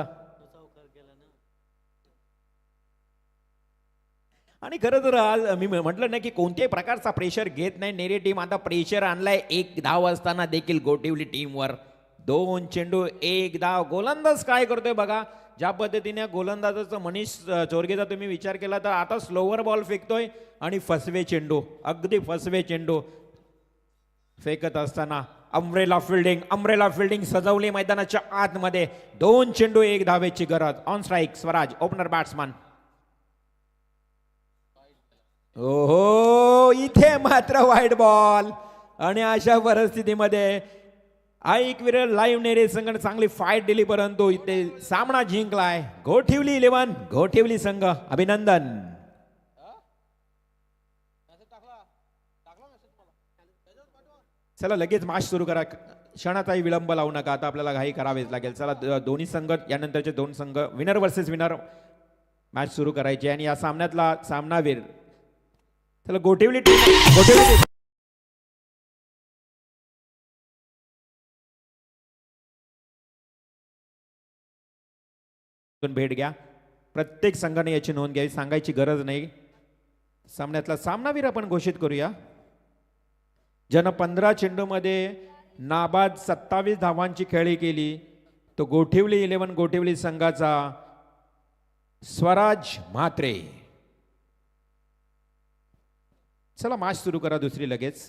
आणि खरं तर आज मी म्हटलं ना की कोणत्याही प्रकारचा प्रेशर घेत नाही नेरे टीम. आता प्रेशर आणलाय 1 धाव असताना देखील गोठेवली टीमवर. 2 चेंडू 1 धाव. गोलंदाज काय करतोय बघा. ज्या पद्धतीने गोलंदाजाचं मनीष चोरगेचा तुम्ही विचार केला तर आता स्लोवर बॉल फेकतोय आणि फसवे चेंडू फेकत असताना अम्ब्रेला फिल्डिंग सजवली मैदानाच्या आतमध्ये. 2 चेंडू 1 धावेची गरज. On strike Swaraj opener batsman. ओहो इथे मात्र वाईट बॉल. आणि अशा परिस्थितीमध्ये एकवीर लाईव्ह नेरे संघाने चांगली फाईट दिली परंतु इथे सामना जिंकलाय गोठेवली 11 गोठेवली संघ. अभिनंदन. चला लगेच मॅच सुरू करा. क्षणाचाही विलंब लावू नका. आता आपल्याला घाई करावेच लागेल. चला दोन्ही संघ यानंतरचे 2 संघ विनर वर्सेस विनर मॅच सुरू करायची. आणि या सामन्यातला सामनावीर चला गोठेवली टीम भेट घ्या. प्रत्येक संघाने याची नोंद घ्यावी. सांगायची गरज नाही. सामन्यातला सामनावीर आपण घोषित करूया. ज्यानं 15 चेंडूमध्ये नाबाद 27 धावांची खेळी केली तो गोठेवली 11 गोठेवली संघाचा स्वराज म्हात्रे. चला मॅच सुरू करा दुसरी लगेच.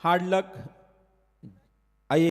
हार्ड लक